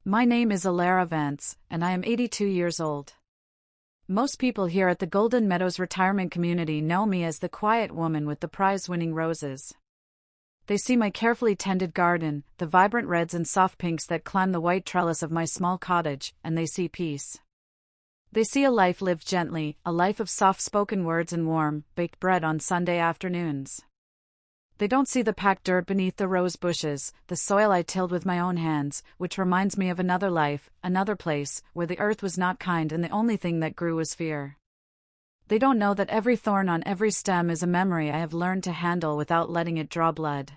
My name is Alara Vance, and I am 82 years old. Most people here at the Golden Meadows Retirement Community know me as the quiet woman with the prize-winning roses. They see my carefully tended garden, the vibrant reds and soft pinks that climb the white trellis of my small cottage, and they see peace. They see a life lived gently, a life of soft-spoken words and warm, baked bread on Sunday afternoons. They don't see the packed dirt beneath the rose bushes, the soil I tilled with my own hands, which reminds me of another life, another place, where the earth was not kind and the only thing that grew was fear. They don't know that every thorn on every stem is a memory I have learned to handle without letting it draw blood.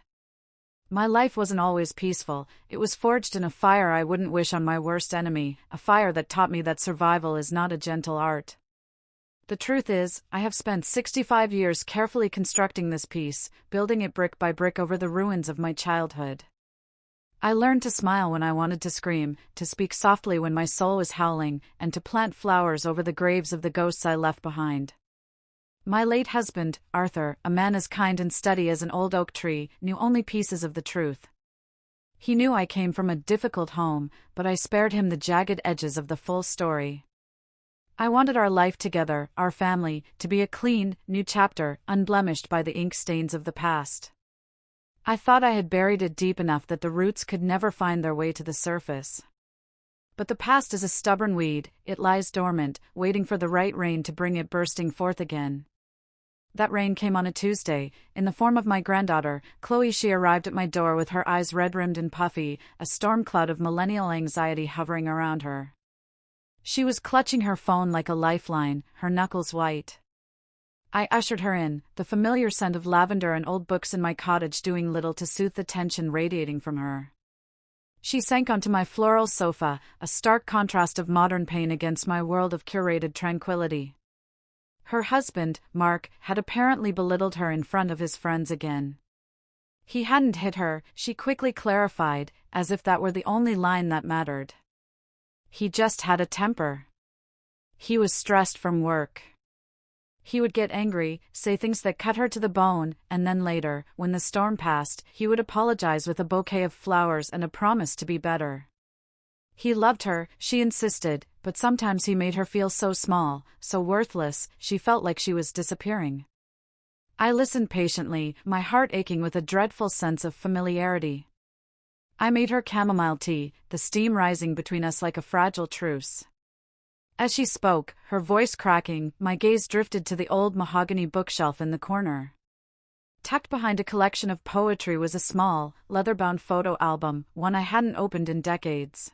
My life wasn't always peaceful. It was forged in a fire I wouldn't wish on my worst enemy, a fire that taught me that survival is not a gentle art. The truth is, I have spent 65 years carefully constructing this piece, building it brick by brick over the ruins of my childhood. I learned to smile when I wanted to scream, to speak softly when my soul was howling, and to plant flowers over the graves of the ghosts I left behind. My late husband, Arthur, a man as kind and steady as an old oak tree, knew only pieces of the truth. He knew I came from a difficult home, but I spared him the jagged edges of the full story. I wanted our life together, our family, to be a clean, new chapter, unblemished by the ink stains of the past. I thought I had buried it deep enough that the roots could never find their way to the surface. But the past is a stubborn weed. It lies dormant, waiting for the right rain to bring it bursting forth again. That rain came on a Tuesday, in the form of my granddaughter, Chloe. She arrived at my door with her eyes red-rimmed and puffy, a storm cloud of millennial anxiety hovering around her. She was clutching her phone like a lifeline, her knuckles white. I ushered her in, the familiar scent of lavender and old books in my cottage doing little to soothe the tension radiating from her. She sank onto my floral sofa, a stark contrast of modern pain against my world of curated tranquility. Her husband, Mark, had apparently belittled her in front of his friends again. He hadn't hit her, she quickly clarified, as if that were the only line that mattered. He just had a temper. He was stressed from work. He would get angry, say things that cut her to the bone, and then later, when the storm passed, he would apologize with a bouquet of flowers and a promise to be better. He loved her, she insisted, but sometimes he made her feel so small, so worthless, she felt like she was disappearing. I listened patiently, my heart aching with a dreadful sense of familiarity. I made her chamomile tea, the steam rising between us like a fragile truce. As she spoke, her voice cracking, my gaze drifted to the old mahogany bookshelf in the corner. Tucked behind a collection of poetry was a small, leather-bound photo album, one I hadn't opened in decades.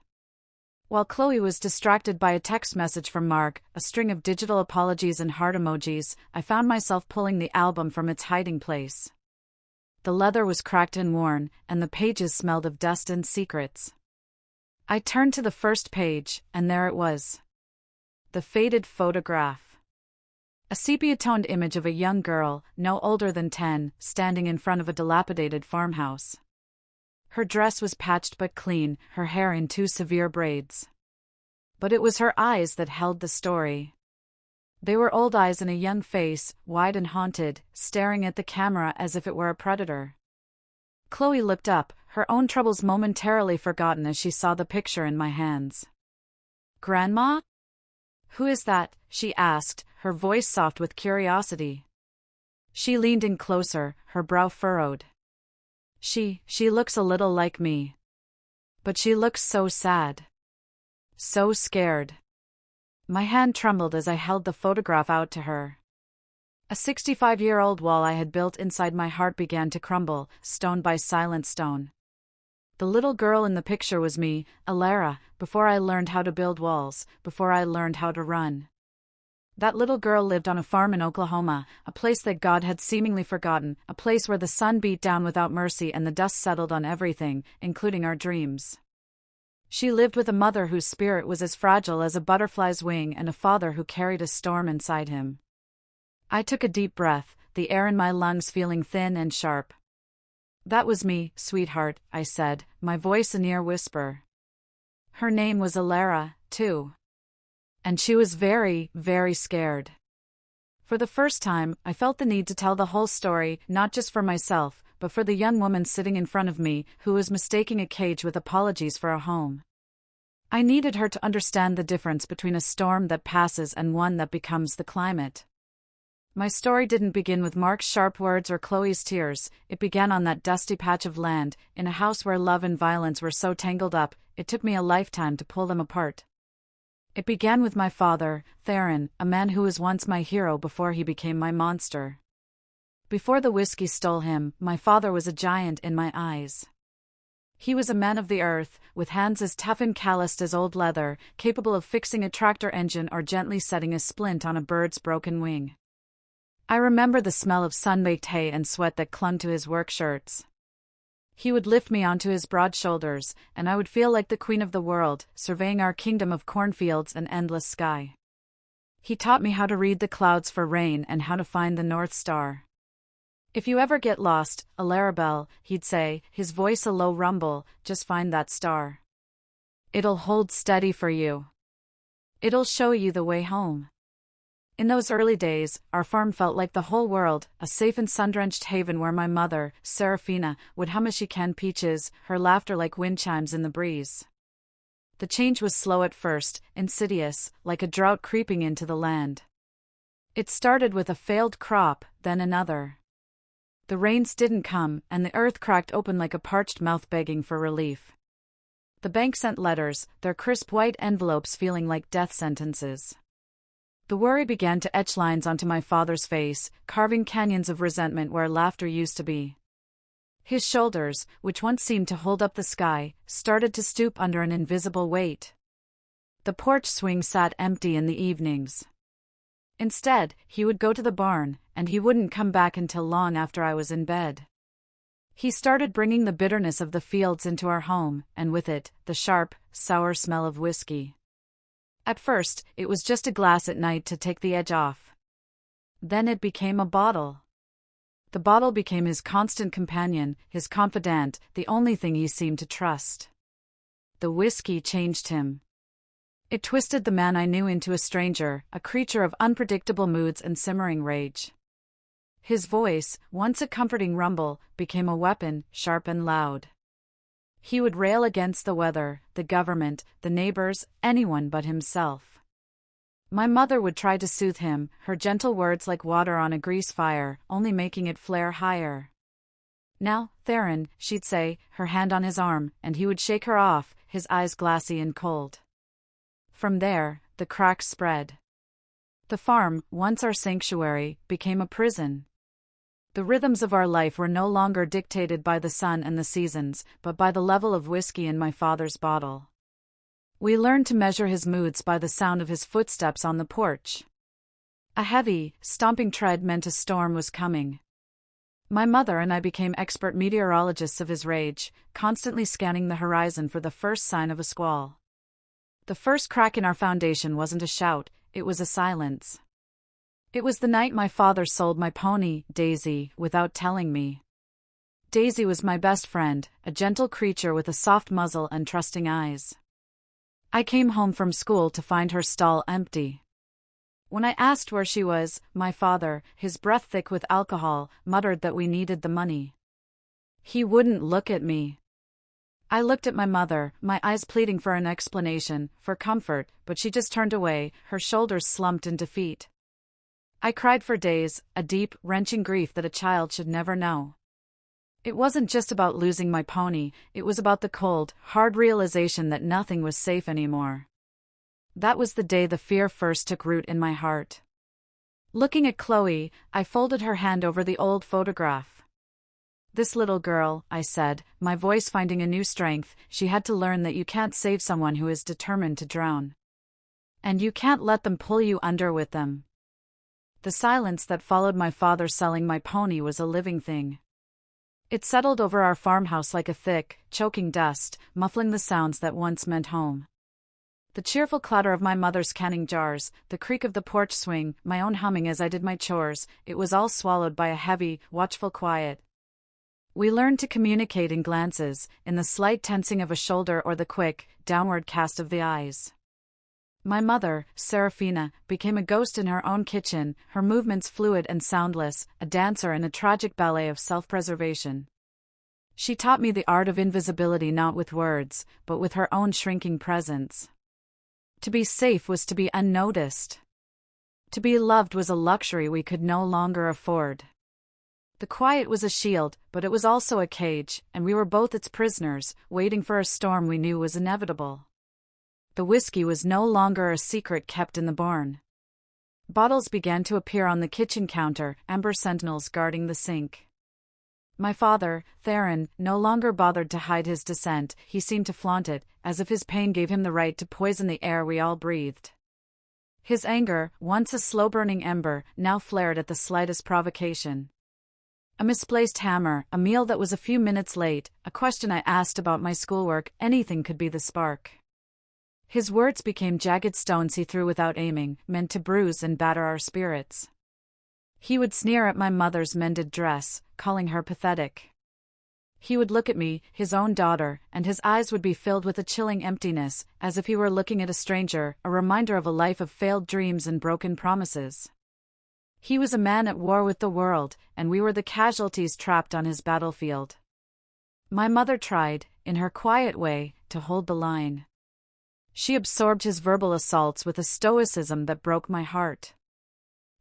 While Chloe was distracted by a text message from Mark, a string of digital apologies and heart emojis, I found myself pulling the album from its hiding place. The leather was cracked and worn, and the pages smelled of dust and secrets. I turned to the first page, and there it was. The faded photograph. A sepia-toned image of a young girl, no older than 10, standing in front of a dilapidated farmhouse. Her dress was patched but clean, her hair in 2 severe braids. But it was her eyes that held the story. They were old eyes in a young face, wide and haunted, staring at the camera as if it were a predator. Chloe looked up, her own troubles momentarily forgotten as she saw the picture in my hands. "Grandma? Who is that?" she asked, her voice soft with curiosity. She leaned in closer, her brow furrowed. She looks a little like me. But she looks so sad. So scared. My hand trembled as I held the photograph out to her. A 65-year-old wall I had built inside my heart began to crumble, stone by silent stone. The little girl in the picture was me, Alara, before I learned how to build walls, before I learned how to run. That little girl lived on a farm in Oklahoma, a place that God had seemingly forgotten, a place where the sun beat down without mercy and the dust settled on everything, including our dreams. She lived with a mother whose spirit was as fragile as a butterfly's wing and a father who carried a storm inside him. I took a deep breath, the air in my lungs feeling thin and sharp. "That was me, sweetheart," I said, my voice a near whisper. Her name was Alara, too. And she was very, very scared. For the first time, I felt the need to tell the whole story, not just for myself, but for the young woman sitting in front of me, who was mistaking a cage with apologies for a home. I needed her to understand the difference between a storm that passes and one that becomes the climate. My story didn't begin with Mark's sharp words or Chloe's tears. It began on that dusty patch of land, in a house where love and violence were so tangled up, it took me a lifetime to pull them apart. It began with my father, Theron, a man who was once my hero before he became my monster. Before the whiskey stole him, my father was a giant in my eyes. He was a man of the earth, with hands as tough and calloused as old leather, capable of fixing a tractor engine or gently setting a splint on a bird's broken wing. I remember the smell of sun-baked hay and sweat that clung to his work shirts. He would lift me onto his broad shoulders, and I would feel like the queen of the world, surveying our kingdom of cornfields and endless sky. He taught me how to read the clouds for rain and how to find the North Star. "If you ever get lost, Alarabelle," he'd say, his voice a low rumble, "just find that star. It'll hold steady for you. It'll show you the way home." In those early days, our farm felt like the whole world, a safe and sun-drenched haven where my mother, Serafina, would hum as she canned peaches, her laughter like wind chimes in the breeze. The change was slow at first, insidious, like a drought creeping into the land. It started with a failed crop, then another. The rains didn't come, and the earth cracked open like a parched mouth begging for relief. The bank sent letters, their crisp white envelopes feeling like death sentences. The worry began to etch lines onto my father's face, carving canyons of resentment where laughter used to be. His shoulders, which once seemed to hold up the sky, started to stoop under an invisible weight. The porch swing sat empty in the evenings. Instead, he would go to the barn, and he wouldn't come back until long after I was in bed. He started bringing the bitterness of the fields into our home, and with it, the sharp, sour smell of whiskey. At first, it was just a glass at night to take the edge off. Then it became a bottle. The bottle became his constant companion, his confidant, the only thing he seemed to trust. The whiskey changed him. It twisted the man I knew into a stranger, a creature of unpredictable moods and simmering rage. His voice, once a comforting rumble, became a weapon, sharp and loud. He would rail against the weather, the government, the neighbors, anyone but himself. My mother would try to soothe him, her gentle words like water on a grease fire, only making it flare higher. "Now, Theron," she'd say, her hand on his arm, and he would shake her off, his eyes glassy and cold. From there, the cracks spread. The farm, once our sanctuary, became a prison. The rhythms of our life were no longer dictated by the sun and the seasons, but by the level of whiskey in my father's bottle. We learned to measure his moods by the sound of his footsteps on the porch. A heavy, stomping tread meant a storm was coming. My mother and I became expert meteorologists of his rage, constantly scanning the horizon for the first sign of a squall. The first crack in our foundation wasn't a shout, it was a silence. It was the night my father sold my pony, Daisy, without telling me. Daisy was my best friend, a gentle creature with a soft muzzle and trusting eyes. I came home from school to find her stall empty. When I asked where she was, my father, his breath thick with alcohol, muttered that we needed the money. He wouldn't look at me. I looked at my mother, my eyes pleading for an explanation, for comfort, but she just turned away, her shoulders slumped in defeat. I cried for days, a deep, wrenching grief that a child should never know. It wasn't just about losing my pony, it was about the cold, hard realization that nothing was safe anymore. That was the day the fear first took root in my heart. Looking at Chloe, I folded her hand over the old photograph. "This little girl," I said, my voice finding a new strength, "she had to learn that you can't save someone who is determined to drown. And you can't let them pull you under with them." The silence that followed my father selling my pony was a living thing. It settled over our farmhouse like a thick, choking dust, muffling the sounds that once meant home. The cheerful clatter of my mother's canning jars, the creak of the porch swing, my own humming as I did my chores, it was all swallowed by a heavy, watchful quiet. We learned to communicate in glances, in the slight tensing of a shoulder or the quick, downward cast of the eyes. My mother, Serafina, became a ghost in her own kitchen, her movements fluid and soundless, a dancer in a tragic ballet of self-preservation. She taught me the art of invisibility not with words, but with her own shrinking presence. To be safe was to be unnoticed. To be loved was a luxury we could no longer afford. The quiet was a shield, but it was also a cage, and we were both its prisoners, waiting for a storm we knew was inevitable. The whiskey was no longer a secret kept in the barn. Bottles began to appear on the kitchen counter, amber sentinels guarding the sink. My father, Theron, no longer bothered to hide his dissent. He seemed to flaunt it, as if his pain gave him the right to poison the air we all breathed. His anger, once a slow-burning ember, now flared at the slightest provocation. A misplaced hammer, a meal that was a few minutes late, a question I asked about my schoolwork, anything could be the spark. His words became jagged stones he threw without aiming, meant to bruise and batter our spirits. He would sneer at my mother's mended dress, calling her pathetic. He would look at me, his own daughter, and his eyes would be filled with a chilling emptiness, as if he were looking at a stranger, a reminder of a life of failed dreams and broken promises. He was a man at war with the world, and we were the casualties trapped on his battlefield. My mother tried, in her quiet way, to hold the line. She absorbed his verbal assaults with a stoicism that broke my heart.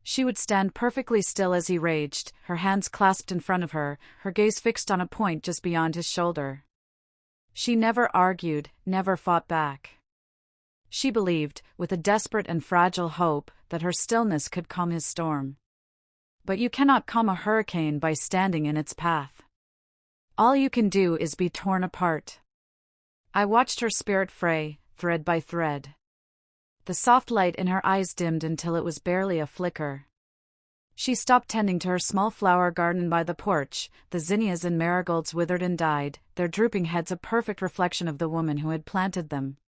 She would stand perfectly still as he raged, her hands clasped in front of her, her gaze fixed on a point just beyond his shoulder. She never argued, never fought back. She believed, with a desperate and fragile hope, that her stillness could calm his storm. But you cannot calm a hurricane by standing in its path. All you can do is be torn apart. I watched her spirit fray, thread by thread. The soft light in her eyes dimmed until it was barely a flicker. She stopped tending to her small flower garden by the porch, the zinnias and marigolds withered and died, their drooping heads a perfect reflection of the woman who had planted them.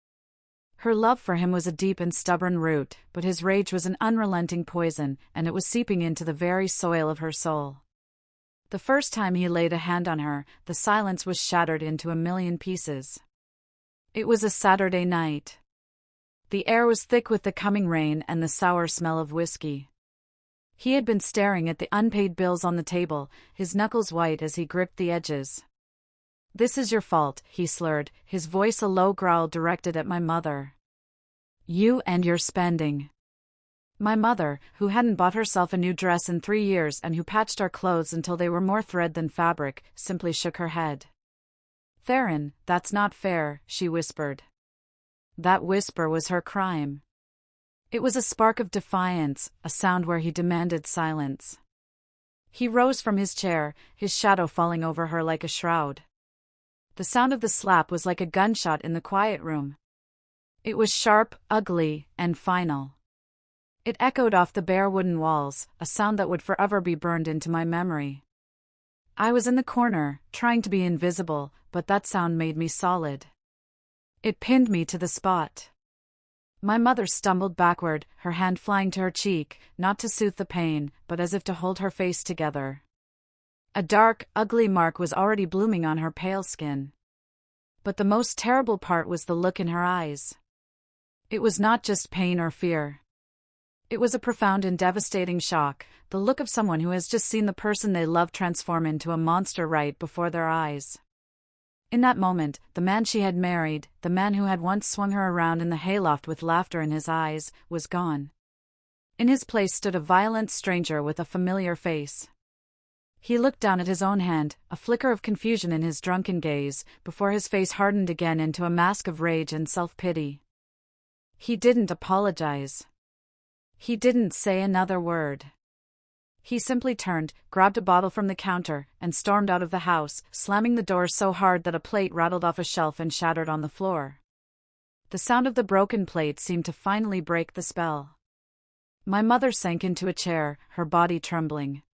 Her love for him was a deep and stubborn root, but his rage was an unrelenting poison, and it was seeping into the very soil of her soul. The first time he laid a hand on her, the silence was shattered into a million pieces. It was a Saturday night. The air was thick with the coming rain and the sour smell of whiskey. He had been staring at the unpaid bills on the table, his knuckles white as he gripped the edges. "This is your fault," he slurred, his voice a low growl directed at my mother. "You and your spending." My mother, who hadn't bought herself a new dress in 3 years and who patched our clothes until they were more thread than fabric, simply shook her head. "Theron, that's not fair," she whispered. That whisper was her crime. It was a spark of defiance, a sound where he demanded silence. He rose from his chair, his shadow falling over her like a shroud. The sound of the slap was like a gunshot in the quiet room. It was sharp, ugly, and final. It echoed off the bare wooden walls, a sound that would forever be burned into my memory. I was in the corner, trying to be invisible, but that sound made me solid. It pinned me to the spot. My mother stumbled backward, her hand flying to her cheek, not to soothe the pain, but as if to hold her face together. A dark, ugly mark was already blooming on her pale skin. But the most terrible part was the look in her eyes. It was not just pain or fear. It was a profound and devastating shock, the look of someone who has just seen the person they love transform into a monster right before their eyes. In that moment, the man she had married, the man who had once swung her around in the hayloft with laughter in his eyes, was gone. In his place stood a violent stranger with a familiar face. He looked down at his own hand, a flicker of confusion in his drunken gaze, before his face hardened again into a mask of rage and self-pity. He didn't apologize. He didn't say another word. He simply turned, grabbed a bottle from the counter, and stormed out of the house, slamming the door so hard that a plate rattled off a shelf and shattered on the floor. The sound of the broken plate seemed to finally break the spell. My mother sank into a chair, her body trembling.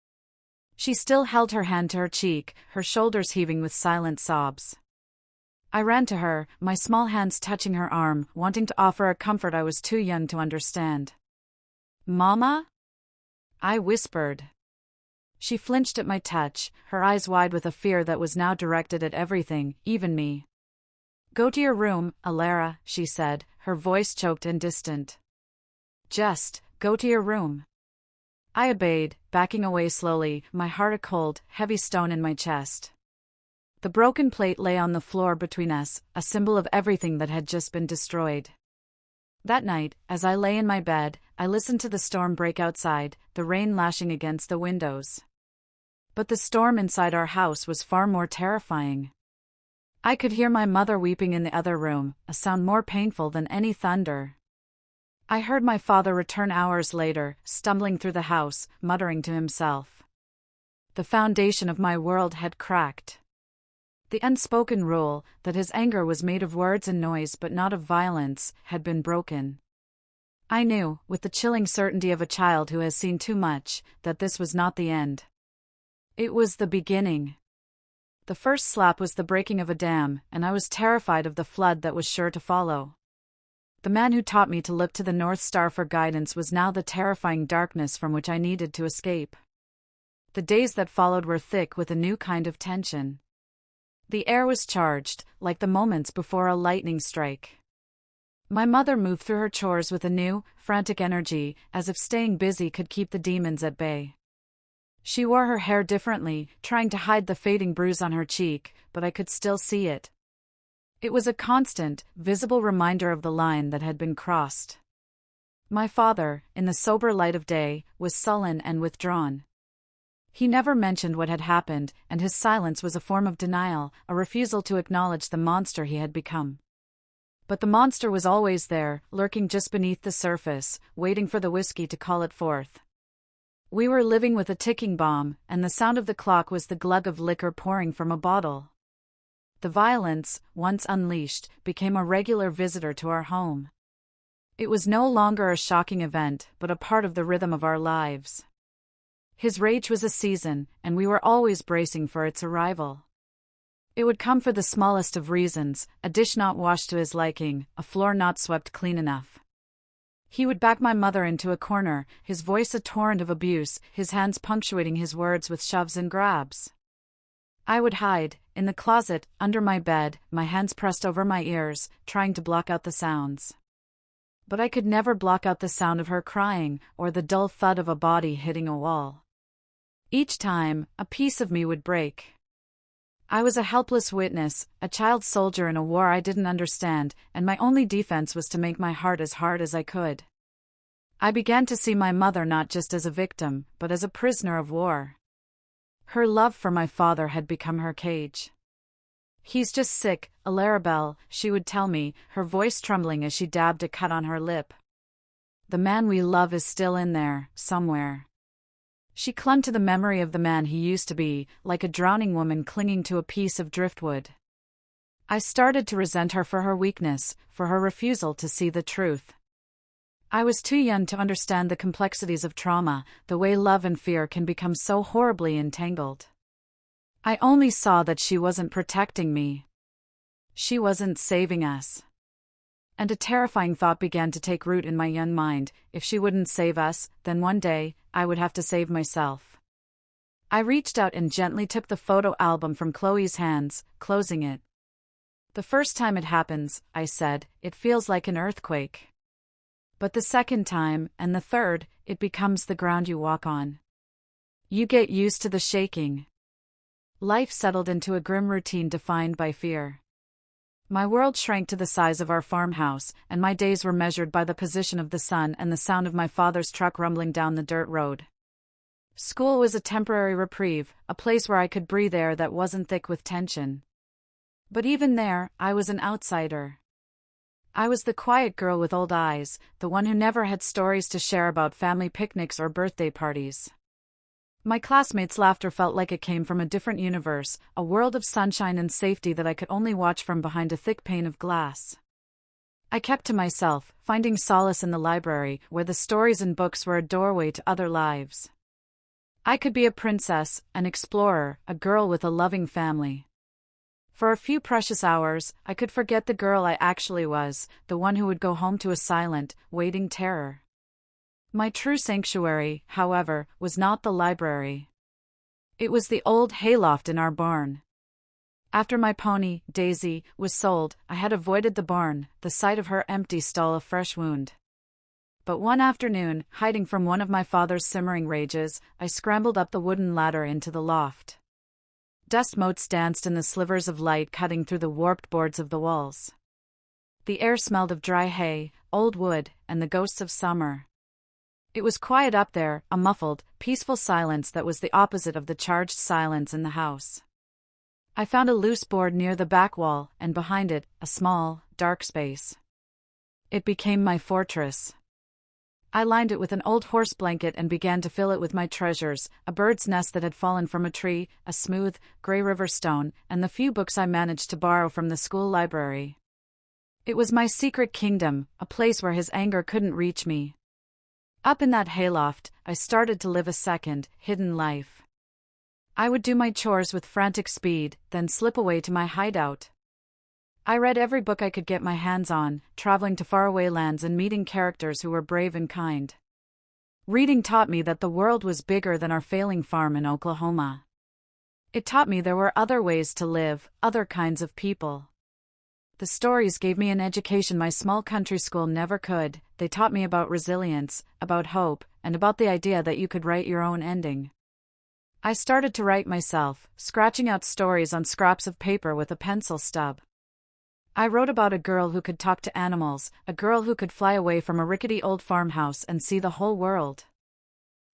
She still held her hand to her cheek, her shoulders heaving with silent sobs. I ran to her, my small hands touching her arm, wanting to offer a comfort I was too young to understand. "Mama?" I whispered. She flinched at my touch, her eyes wide with a fear that was now directed at everything, even me. "Go to your room, Alara," she said, her voice choked and distant. "Just, go to your room." I obeyed, backing away slowly, my heart a cold, heavy stone in my chest. The broken plate lay on the floor between us, a symbol of everything that had just been destroyed. That night, as I lay in my bed, I listened to the storm break outside, the rain lashing against the windows. But the storm inside our house was far more terrifying. I could hear my mother weeping in the other room, a sound more painful than any thunder. I heard my father return hours later, stumbling through the house, muttering to himself. The foundation of my world had cracked. The unspoken rule, that his anger was made of words and noise but not of violence, had been broken. I knew, with the chilling certainty of a child who has seen too much, that this was not the end. It was the beginning. The first slap was the breaking of a dam, and I was terrified of the flood that was sure to follow. The man who taught me to look to the North Star for guidance was now the terrifying darkness from which I needed to escape. The days that followed were thick with a new kind of tension. The air was charged, like the moments before a lightning strike. My mother moved through her chores with a new, frantic energy, as if staying busy could keep the demons at bay. She wore her hair differently, trying to hide the fading bruise on her cheek, but I could still see it. It was a constant, visible reminder of the line that had been crossed. My father, in the sober light of day, was sullen and withdrawn. He never mentioned what had happened, and his silence was a form of denial, a refusal to acknowledge the monster he had become. But the monster was always there, lurking just beneath the surface, waiting for the whiskey to call it forth. We were living with a ticking bomb, and the sound of the clock was the glug of liquor pouring from a bottle. The violence, once unleashed, became a regular visitor to our home. It was no longer a shocking event, but a part of the rhythm of our lives. His rage was a season, and we were always bracing for its arrival. It would come for the smallest of reasons, a dish not washed to his liking, a floor not swept clean enough. He would back my mother into a corner, his voice a torrent of abuse, his hands punctuating his words with shoves and grabs. I would hide, in the closet, under my bed, my hands pressed over my ears, trying to block out the sounds. But I could never block out the sound of her crying, or the dull thud of a body hitting a wall. Each time, a piece of me would break. I was a helpless witness, a child soldier in a war I didn't understand, and my only defense was to make my heart as hard as I could. I began to see my mother not just as a victim, but as a prisoner of war. Her love for my father had become her cage. "He's just sick, a Larabelle," she would tell me, her voice trembling as she dabbed a cut on her lip. "The man we love is still in there, somewhere." She clung to the memory of the man he used to be, like a drowning woman clinging to a piece of driftwood. I started to resent her for her weakness, for her refusal to see the truth. I was too young to understand the complexities of trauma, the way love and fear can become so horribly entangled. I only saw that she wasn't protecting me. She wasn't saving us. And a terrifying thought began to take root in my young mind: if she wouldn't save us, then one day, I would have to save myself. I reached out and gently took the photo album from Chloe's hands, closing it. "The first time it happens," I said, "it feels like an earthquake. But the second time, and the third, it becomes the ground you walk on. You get used to the shaking." Life settled into a grim routine defined by fear. My world shrank to the size of our farmhouse, and my days were measured by the position of the sun and the sound of my father's truck rumbling down the dirt road. School was a temporary reprieve, a place where I could breathe air that wasn't thick with tension. But even there, I was an outsider. I was the quiet girl with old eyes, the one who never had stories to share about family picnics or birthday parties. My classmates' laughter felt like it came from a different universe, a world of sunshine and safety that I could only watch from behind a thick pane of glass. I kept to myself, finding solace in the library, where the stories and books were a doorway to other lives. I could be a princess, an explorer, a girl with a loving family. For a few precious hours, I could forget the girl I actually was, the one who would go home to a silent, waiting terror. My true sanctuary, however, was not the library. It was the old hayloft in our barn. After my pony, Daisy, was sold, I had avoided the barn, the sight of her empty stall a fresh wound. But one afternoon, hiding from one of my father's simmering rages, I scrambled up the wooden ladder into the loft. Dust motes danced in the slivers of light cutting through the warped boards of the walls. The air smelled of dry hay, old wood, and the ghosts of summer. It was quiet up there, a muffled, peaceful silence that was the opposite of the charged silence in the house. I found a loose board near the back wall, and behind it, a small, dark space. It became my fortress. I lined it with an old horse blanket and began to fill it with my treasures, a bird's nest that had fallen from a tree, a smooth, gray river stone, and the few books I managed to borrow from the school library. It was my secret kingdom, a place where his anger couldn't reach me. Up in that hayloft, I started to live a second, hidden life. I would do my chores with frantic speed, then slip away to my hideout. I read every book I could get my hands on, traveling to faraway lands and meeting characters who were brave and kind. Reading taught me that the world was bigger than our failing farm in Oklahoma. It taught me there were other ways to live, other kinds of people. The stories gave me an education my small country school never could. They taught me about resilience, about hope, and about the idea that you could write your own ending. I started to write myself, scratching out stories on scraps of paper with a pencil stub. I wrote about a girl who could talk to animals, a girl who could fly away from a rickety old farmhouse and see the whole world.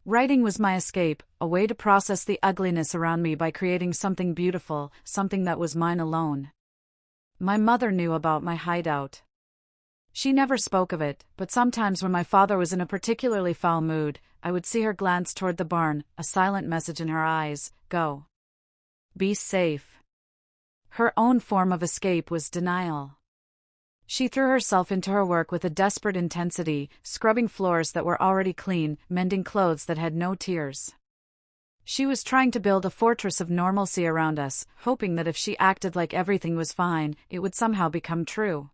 Writing was my escape, a way to process the ugliness around me by creating something beautiful, something that was mine alone. My mother knew about my hideout. She never spoke of it, but sometimes when my father was in a particularly foul mood, I would see her glance toward the barn, a silent message in her eyes: go. Be safe. Her own form of escape was denial. She threw herself into her work with a desperate intensity, scrubbing floors that were already clean, mending clothes that had no tears. She was trying to build a fortress of normalcy around us, hoping that if she acted like everything was fine, it would somehow become true.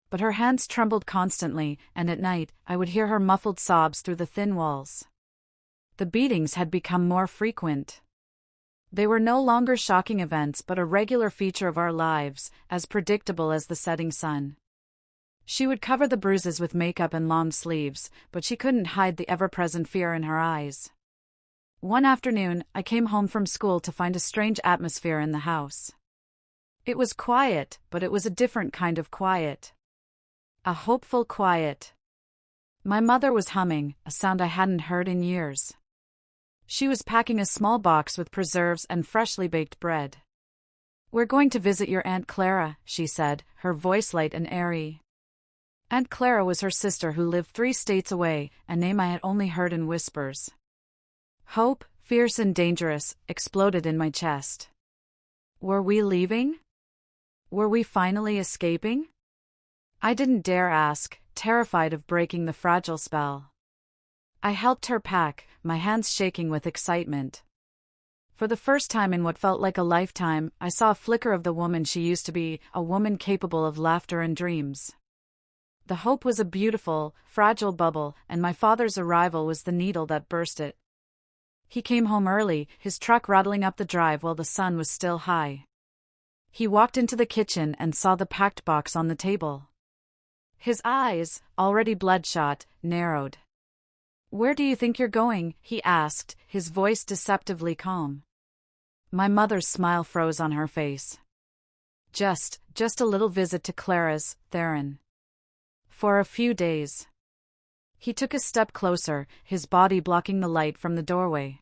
But her hands trembled constantly, and at night, I would hear her muffled sobs through the thin walls. The beatings had become more frequent. They were no longer shocking events but a regular feature of our lives, as predictable as the setting sun. She would cover the bruises with makeup and long sleeves, but she couldn't hide the ever-present fear in her eyes. One afternoon, I came home from school to find a strange atmosphere in the house. It was quiet, but it was a different kind of quiet. A hopeful quiet. My mother was humming, a sound I hadn't heard in years. She was packing a small box with preserves and freshly baked bread. "We're going to visit your Aunt Clara," she said, her voice light and airy. Aunt Clara was her sister who lived 3 states away, a name I had only heard in whispers. Hope, fierce and dangerous, exploded in my chest. Were we leaving? Were we finally escaping? I didn't dare ask, terrified of breaking the fragile spell. I helped her pack, my hands shaking with excitement. For the first time in what felt like a lifetime, I saw a flicker of the woman she used to be, a woman capable of laughter and dreams. The hope was a beautiful, fragile bubble, and my father's arrival was the needle that burst it. He came home early, his truck rattling up the drive while the sun was still high. He walked into the kitchen and saw the packed box on the table. His eyes, already bloodshot, narrowed. "Where do you think you're going?" he asked, his voice deceptively calm. My mother's smile froze on her face. Just a little visit to Clara's, Theron. For a few days." He took a step closer, his body blocking the light from the doorway.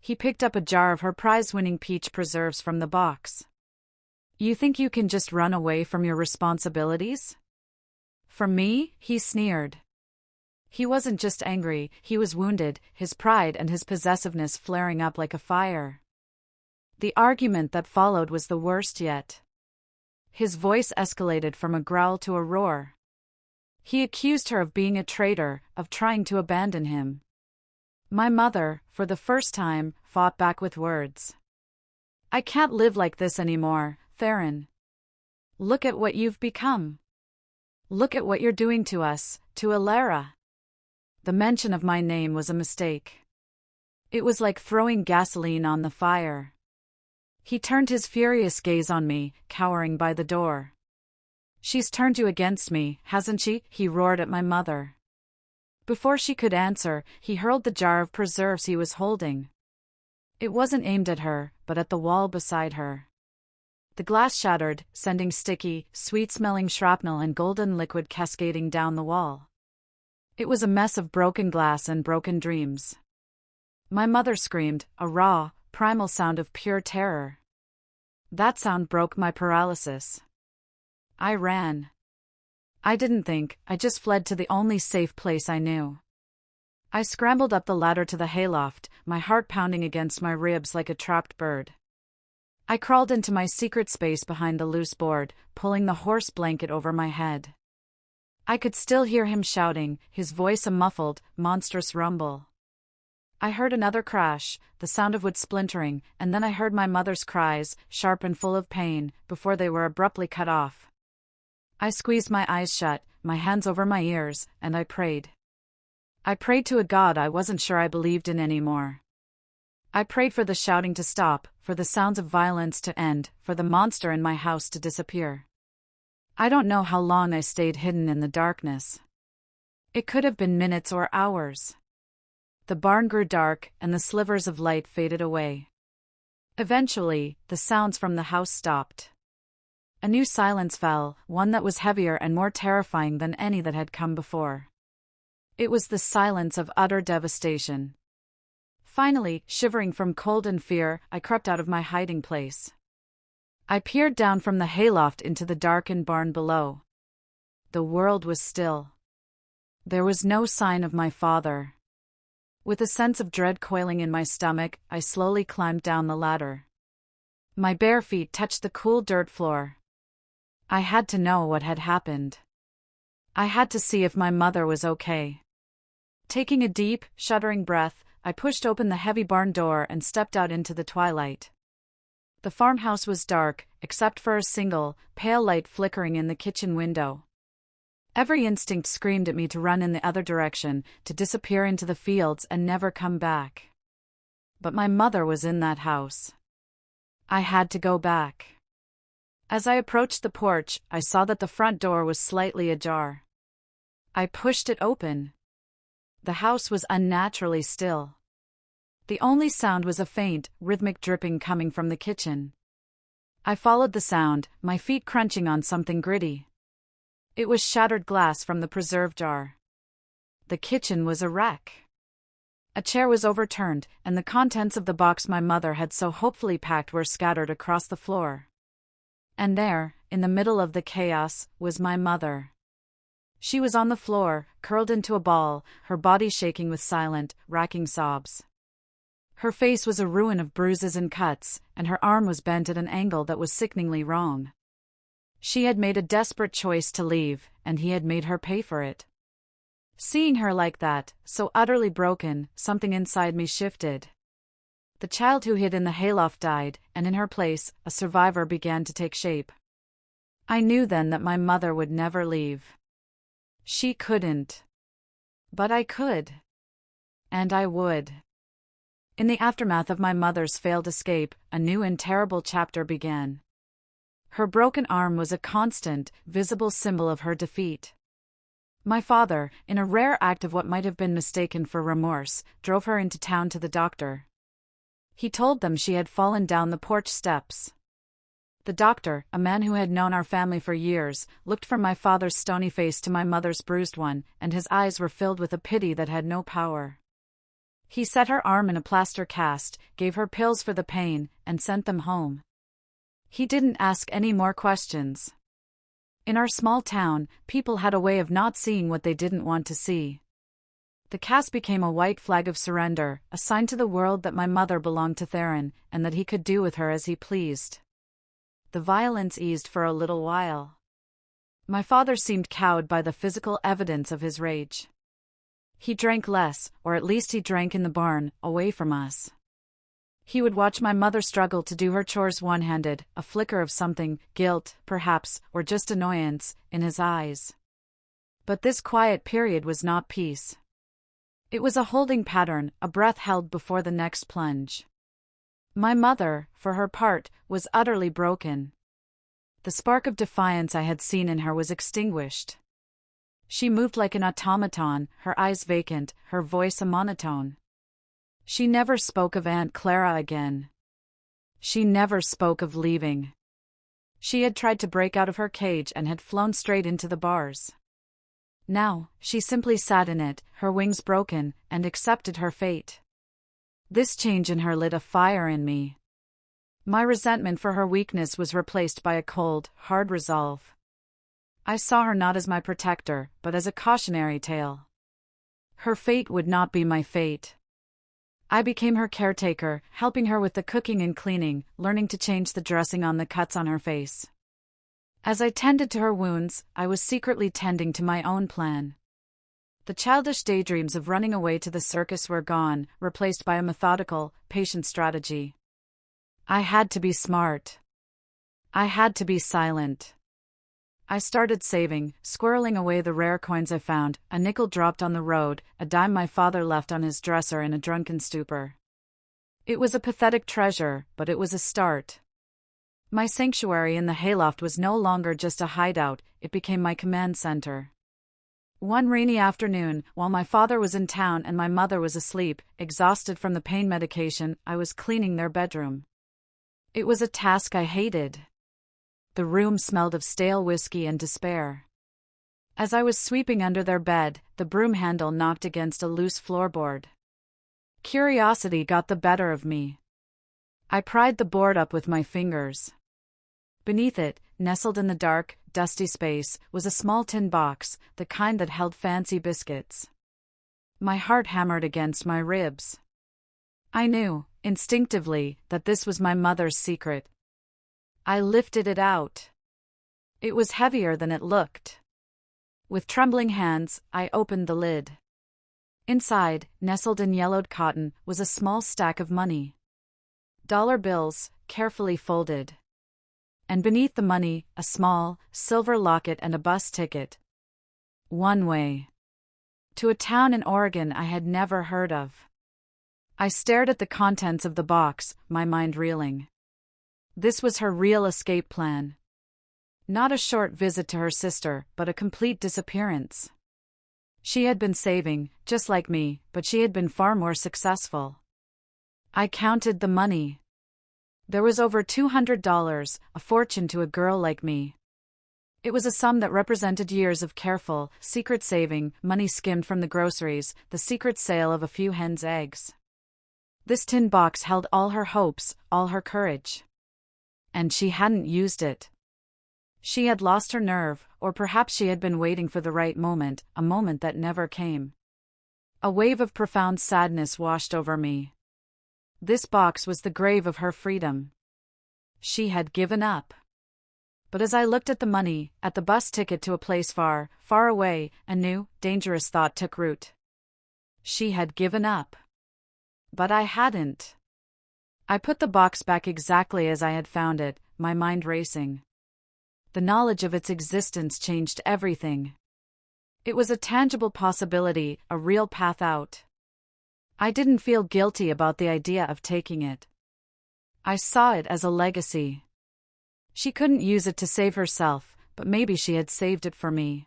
He picked up a jar of her prize-winning peach preserves from the box. "You think you can just run away from your responsibilities?" "From me?" he sneered. He wasn't just angry, he was wounded, his pride and his possessiveness flaring up like a fire. The argument that followed was the worst yet. His voice escalated from a growl to a roar. He accused her of being a traitor, of trying to abandon him. My mother, for the first time, fought back with words. "I can't live like this anymore, Theron. Look at what you've become. Look at what you're doing to us, to Alara." The mention of my name was a mistake. It was like throwing gasoline on the fire. He turned his furious gaze on me, cowering by the door. "She's turned you against me, hasn't she?" he roared at my mother. Before she could answer, he hurled the jar of preserves he was holding. It wasn't aimed at her, but at the wall beside her. The glass shattered, sending sticky, sweet-smelling shrapnel and golden liquid cascading down the wall. It was a mess of broken glass and broken dreams. My mother screamed, a raw, primal sound of pure terror. That sound broke my paralysis. I ran. I didn't think, I just fled to the only safe place I knew. I scrambled up the ladder to the hayloft, my heart pounding against my ribs like a trapped bird. I crawled into my secret space behind the loose board, pulling the horse blanket over my head. I could still hear him shouting, his voice a muffled, monstrous rumble. I heard another crash, the sound of wood splintering, and then I heard my mother's cries, sharp and full of pain, before they were abruptly cut off. I squeezed my eyes shut, my hands over my ears, and I prayed. I prayed to a God I wasn't sure I believed in anymore. I prayed for the shouting to stop, for the sounds of violence to end, for the monster in my house to disappear. I don't know how long I stayed hidden in the darkness. It could have been minutes or hours. The barn grew dark, and the slivers of light faded away. Eventually, the sounds from the house stopped. A new silence fell, one that was heavier and more terrifying than any that had come before. It was the silence of utter devastation. Finally, shivering from cold and fear, I crept out of my hiding place. I peered down from the hayloft into the darkened barn below. The world was still. There was no sign of my father. With a sense of dread coiling in my stomach, I slowly climbed down the ladder. My bare feet touched the cool dirt floor. I had to know what had happened. I had to see if my mother was okay. Taking a deep, shuddering breath, I pushed open the heavy barn door and stepped out into the twilight. The farmhouse was dark, except for a single, pale light flickering in the kitchen window. Every instinct screamed at me to run in the other direction, to disappear into the fields and never come back. But my mother was in that house. I had to go back. As I approached the porch, I saw that the front door was slightly ajar. I pushed it open. The house was unnaturally still. The only sound was a faint, rhythmic dripping coming from the kitchen. I followed the sound, my feet crunching on something gritty. It was shattered glass from the preserve jar. The kitchen was a wreck. A chair was overturned, and the contents of the box my mother had so hopefully packed were scattered across the floor. And there, in the middle of the chaos, was my mother. She was on the floor, curled into a ball, her body shaking with silent, racking sobs. Her face was a ruin of bruises and cuts, and her arm was bent at an angle that was sickeningly wrong. She had made a desperate choice to leave, and he had made her pay for it. Seeing her like that, so utterly broken, something inside me shifted. The child who hid in the hayloft died, and in her place, a survivor began to take shape. I knew then that my mother would never leave. She couldn't. But I could. And I would. In the aftermath of my mother's failed escape, a new and terrible chapter began. Her broken arm was a constant, visible symbol of her defeat. My father, in a rare act of what might have been mistaken for remorse, drove her into town to the doctor. He told them she had fallen down the porch steps. The doctor, a man who had known our family for years, looked from my father's stony face to my mother's bruised one, and his eyes were filled with a pity that had no power. He set her arm in a plaster cast, gave her pills for the pain, and sent them home. He didn't ask any more questions. In our small town, people had a way of not seeing what they didn't want to see. The cast became a white flag of surrender, a sign to the world that my mother belonged to Theron, and that he could do with her as he pleased. The violence eased for a little while. My father seemed cowed by the physical evidence of his rage. He drank less, or at least he drank in the barn, away from us. He would watch my mother struggle to do her chores one-handed, a flicker of something, guilt, perhaps, or just annoyance, in his eyes. But this quiet period was not peace. It was a holding pattern, a breath held before the next plunge. My mother, for her part, was utterly broken. The spark of defiance I had seen in her was extinguished. She moved like an automaton, her eyes vacant, her voice a monotone. She never spoke of Aunt Clara again. She never spoke of leaving. She had tried to break out of her cage and had flown straight into the bars. Now, she simply sat in it, her wings broken, and accepted her fate. This change in her lit a fire in me. My resentment for her weakness was replaced by a cold, hard resolve. I saw her not as my protector, but as a cautionary tale. Her fate would not be my fate. I became her caretaker, helping her with the cooking and cleaning, learning to change the dressing on the cuts on her face. As I tended to her wounds, I was secretly tending to my own plan. The childish daydreams of running away to the circus were gone, replaced by a methodical, patient strategy. I had to be smart. I had to be silent. I started saving, squirreling away the rare coins I found, a nickel dropped on the road, a dime my father left on his dresser in a drunken stupor. It was a pathetic treasure, but it was a start. My sanctuary in the hayloft was no longer just a hideout, it became my command center. One rainy afternoon, while my father was in town and my mother was asleep, exhausted from the pain medication, I was cleaning their bedroom. It was a task I hated. The room smelled of stale whiskey and despair. As I was sweeping under their bed, the broom handle knocked against a loose floorboard. Curiosity got the better of me. I pried the board up with my fingers. Beneath it, nestled in the dark, dusty space, was a small tin box, the kind that held fancy biscuits. My heart hammered against my ribs. I knew, instinctively, that this was my mother's secret. I lifted it out. It was heavier than it looked. With trembling hands, I opened the lid. Inside, nestled in yellowed cotton, was a small stack of money. Dollar bills, carefully folded. And beneath the money, a small, silver locket and a bus ticket. One way. To a town in Oregon I had never heard of. I stared at the contents of the box, my mind reeling. This was her real escape plan. Not a short visit to her sister, but a complete disappearance. She had been saving, just like me, but she had been far more successful. I counted the money. There was over $200, a fortune to a girl like me. It was a sum that represented years of careful, secret saving, money skimmed from the groceries, the secret sale of a few hens' eggs. This tin box held all her hopes, all her courage. And she hadn't used it. She had lost her nerve, or perhaps she had been waiting for the right moment, a moment that never came. A wave of profound sadness washed over me. This box was the grave of her freedom. She had given up. But as I looked at the money, at the bus ticket to a place far, far away, a new, dangerous thought took root. She had given up. But I hadn't. I put the box back exactly as I had found it, my mind racing. The knowledge of its existence changed everything. It was a tangible possibility, a real path out. I didn't feel guilty about the idea of taking it. I saw it as a legacy. She couldn't use it to save herself, but maybe she had saved it for me.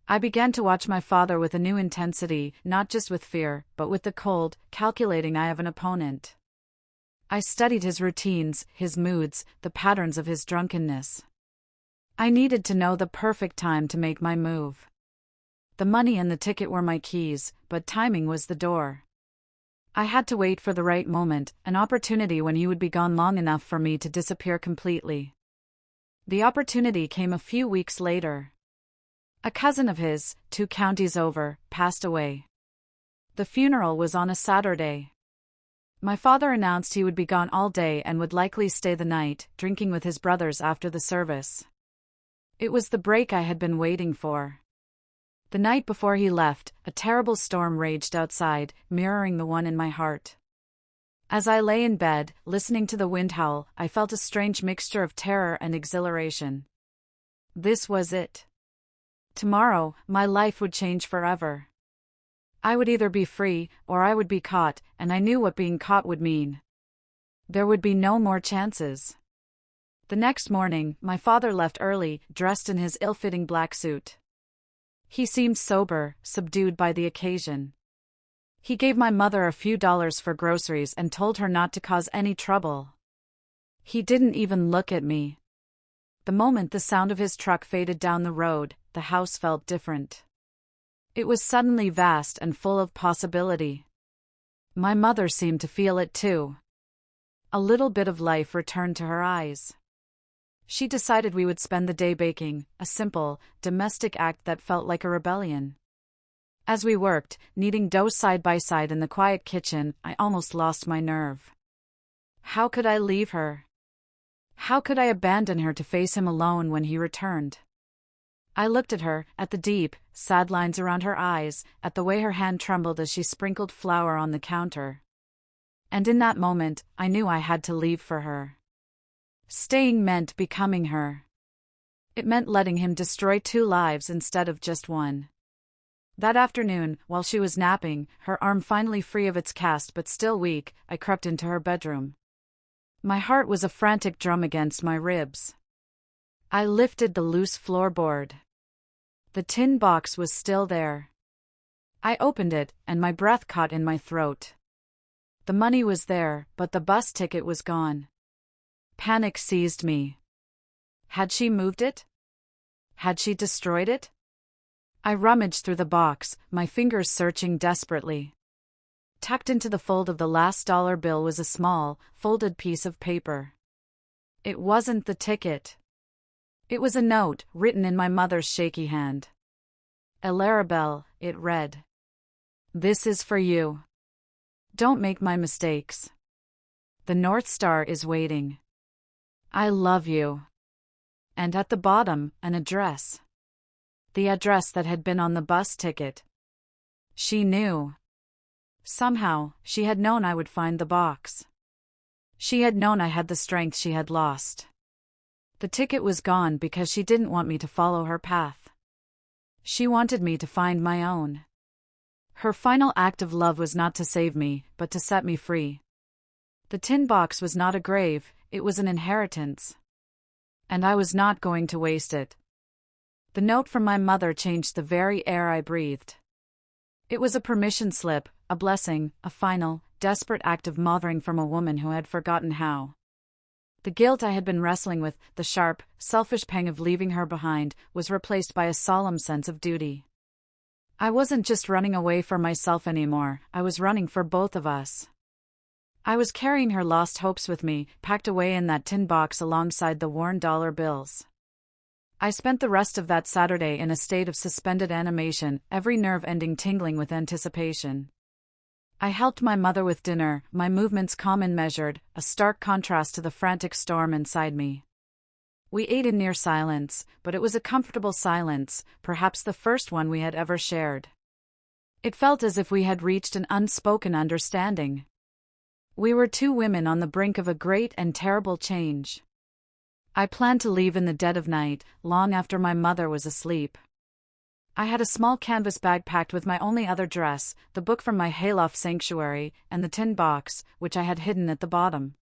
I began to watch my father with a new intensity, not just with fear, but with the cold, calculating eye of an opponent. I studied his routines, his moods, the patterns of his drunkenness. I needed to know the perfect time to make my move. The money and the ticket were my keys, but timing was the door. I had to wait for the right moment, an opportunity when he would be gone long enough for me to disappear completely. The opportunity came a few weeks later. A cousin of his, 2 counties over, passed away. The funeral was on a Saturday. My father announced he would be gone all day and would likely stay the night, drinking with his brothers after the service. It was the break I had been waiting for. The night before he left, a terrible storm raged outside, mirroring the one in my heart. As I lay in bed, listening to the wind howl, I felt a strange mixture of terror and exhilaration. This was it. Tomorrow, my life would change forever. I would either be free, or I would be caught, and I knew what being caught would mean. There would be no more chances. The next morning, my father left early, dressed in his ill-fitting black suit. He seemed sober, subdued by the occasion. He gave my mother a few dollars for groceries and told her not to cause any trouble. He didn't even look at me. The moment the sound of his truck faded down the road, the house felt different. It was suddenly vast and full of possibility. My mother seemed to feel it too. A little bit of life returned to her eyes. She decided we would spend the day baking, a simple, domestic act that felt like a rebellion. As we worked, kneading dough side by side in the quiet kitchen, I almost lost my nerve. How could I leave her? How could I abandon her to face him alone when he returned? I looked at her, at the deep, sad lines around her eyes, at the way her hand trembled as she sprinkled flour on the counter. And in that moment, I knew I had to leave for her. Staying meant becoming her. It meant letting him destroy 2 lives instead of just one. That afternoon, while she was napping, her arm finally free of its cast but still weak, I crept into her bedroom. My heart was a frantic drum against my ribs. I lifted the loose floorboard. The tin box was still there. I opened it, and my breath caught in my throat. The money was there, but the bus ticket was gone. Panic seized me. Had she moved it? Had she destroyed it? I rummaged through the box, my fingers searching desperately. Tucked into the fold of the last dollar bill was a small, folded piece of paper. It wasn't the ticket. It was a note, written in my mother's shaky hand. Elarabelle, it read. This is for you. Don't make my mistakes. The North Star is waiting. I love you. And at the bottom, an address. The address that had been on the bus ticket. She knew. Somehow, she had known I would find the box. She had known I had the strength she had lost. The ticket was gone because she didn't want me to follow her path. She wanted me to find my own. Her final act of love was not to save me, but to set me free. The tin box was not a grave, it was an inheritance. And I was not going to waste it. The note from my mother changed the very air I breathed. It was a permission slip, a blessing, a final, desperate act of mothering from a woman who had forgotten how. The guilt I had been wrestling with, the sharp, selfish pang of leaving her behind, was replaced by a solemn sense of duty. I wasn't just running away from myself anymore, I was running for both of us. I was carrying her lost hopes with me, packed away in that tin box alongside the worn dollar bills. I spent the rest of that Saturday in a state of suspended animation, every nerve ending tingling with anticipation. I helped my mother with dinner, my movements calm and measured, a stark contrast to the frantic storm inside me. We ate in near silence, but it was a comfortable silence, perhaps the first one we had ever shared. It felt as if we had reached an unspoken understanding. We were 2 women on the brink of a great and terrible change. I planned to leave in the dead of night, long after my mother was asleep. I had a small canvas bag packed with my only other dress, the book from my hayloft sanctuary, and the tin box, which I had hidden at the bottom.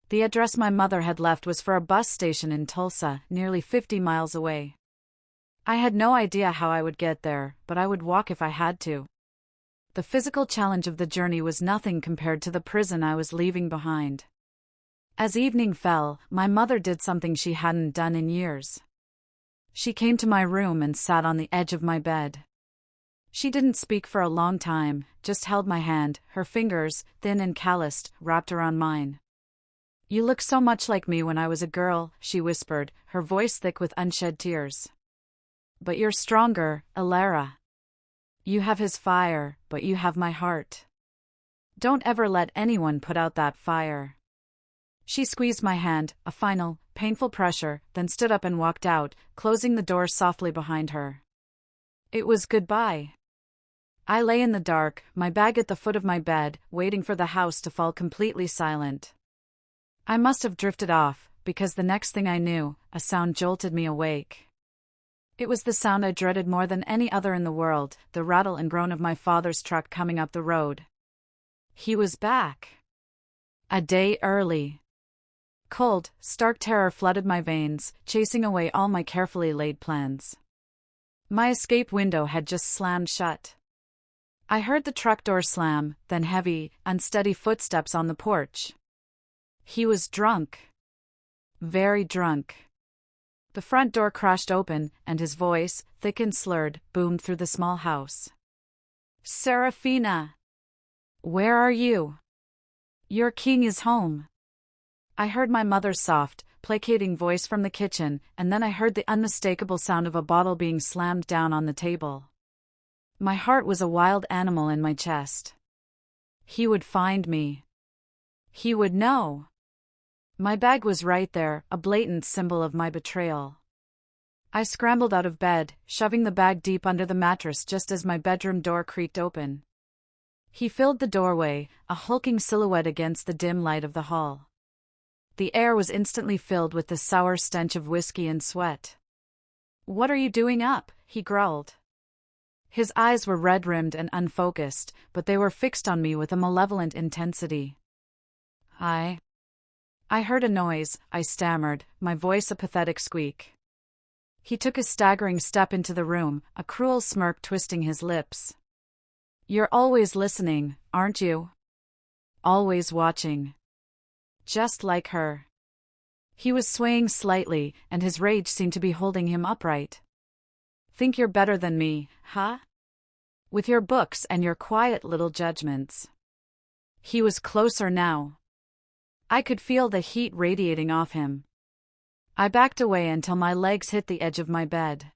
The address my mother had left was for a bus station in Tulsa, nearly 50 miles away. I had no idea how I would get there, but I would walk if I had to. The physical challenge of the journey was nothing compared to the prison I was leaving behind. As evening fell, my mother did something she hadn't done in years. She came to my room and sat on the edge of my bed. She didn't speak for a long time, just held my hand, her fingers, thin and calloused, wrapped around mine. You look so much like me when I was a girl, she whispered, her voice thick with unshed tears. But you're stronger, Elara. You have his fire, but you have my heart. Don't ever let anyone put out that fire. She squeezed my hand, a final, painful pressure, then stood up and walked out, closing the door softly behind her. It was goodbye. I lay in the dark, my bag at the foot of my bed, waiting for the house to fall completely silent. I must have drifted off, because the next thing I knew, a sound jolted me awake. It was the sound I dreaded more than any other in the world, the rattle and groan of my father's truck coming up the road. He was back. A day early. Cold, stark terror flooded my veins, chasing away all my carefully laid plans. My escape window had just slammed shut. I heard the truck door slam, then heavy, unsteady footsteps on the porch. He was drunk. very drunk. The front door crashed open, and his voice, thick and slurred, boomed through the small house. "Serafina! Where are you? Your king is home." I heard my mother's soft, placating voice from the kitchen, and then I heard the unmistakable sound of a bottle being slammed down on the table. My heart was a wild animal in my chest. He would find me. He would know. My bag was right there, a blatant symbol of my betrayal. I scrambled out of bed, shoving the bag deep under the mattress just as my bedroom door creaked open. He filled the doorway, a hulking silhouette against the dim light of the hall. The air was instantly filled with the sour stench of whiskey and sweat. "What are you doing up?" he growled. His eyes were red-rimmed and unfocused, but they were fixed on me with a malevolent intensity. I heard a noise, I stammered, my voice a pathetic squeak. He took a staggering step into the room, a cruel smirk twisting his lips. "You're always listening, aren't you? Always watching. Just like her." He was swaying slightly, and his rage seemed to be holding him upright. "Think you're better than me, huh? With your books and your quiet little judgments." He was closer now. I could feel the heat radiating off him. I backed away until my legs hit the edge of my bed.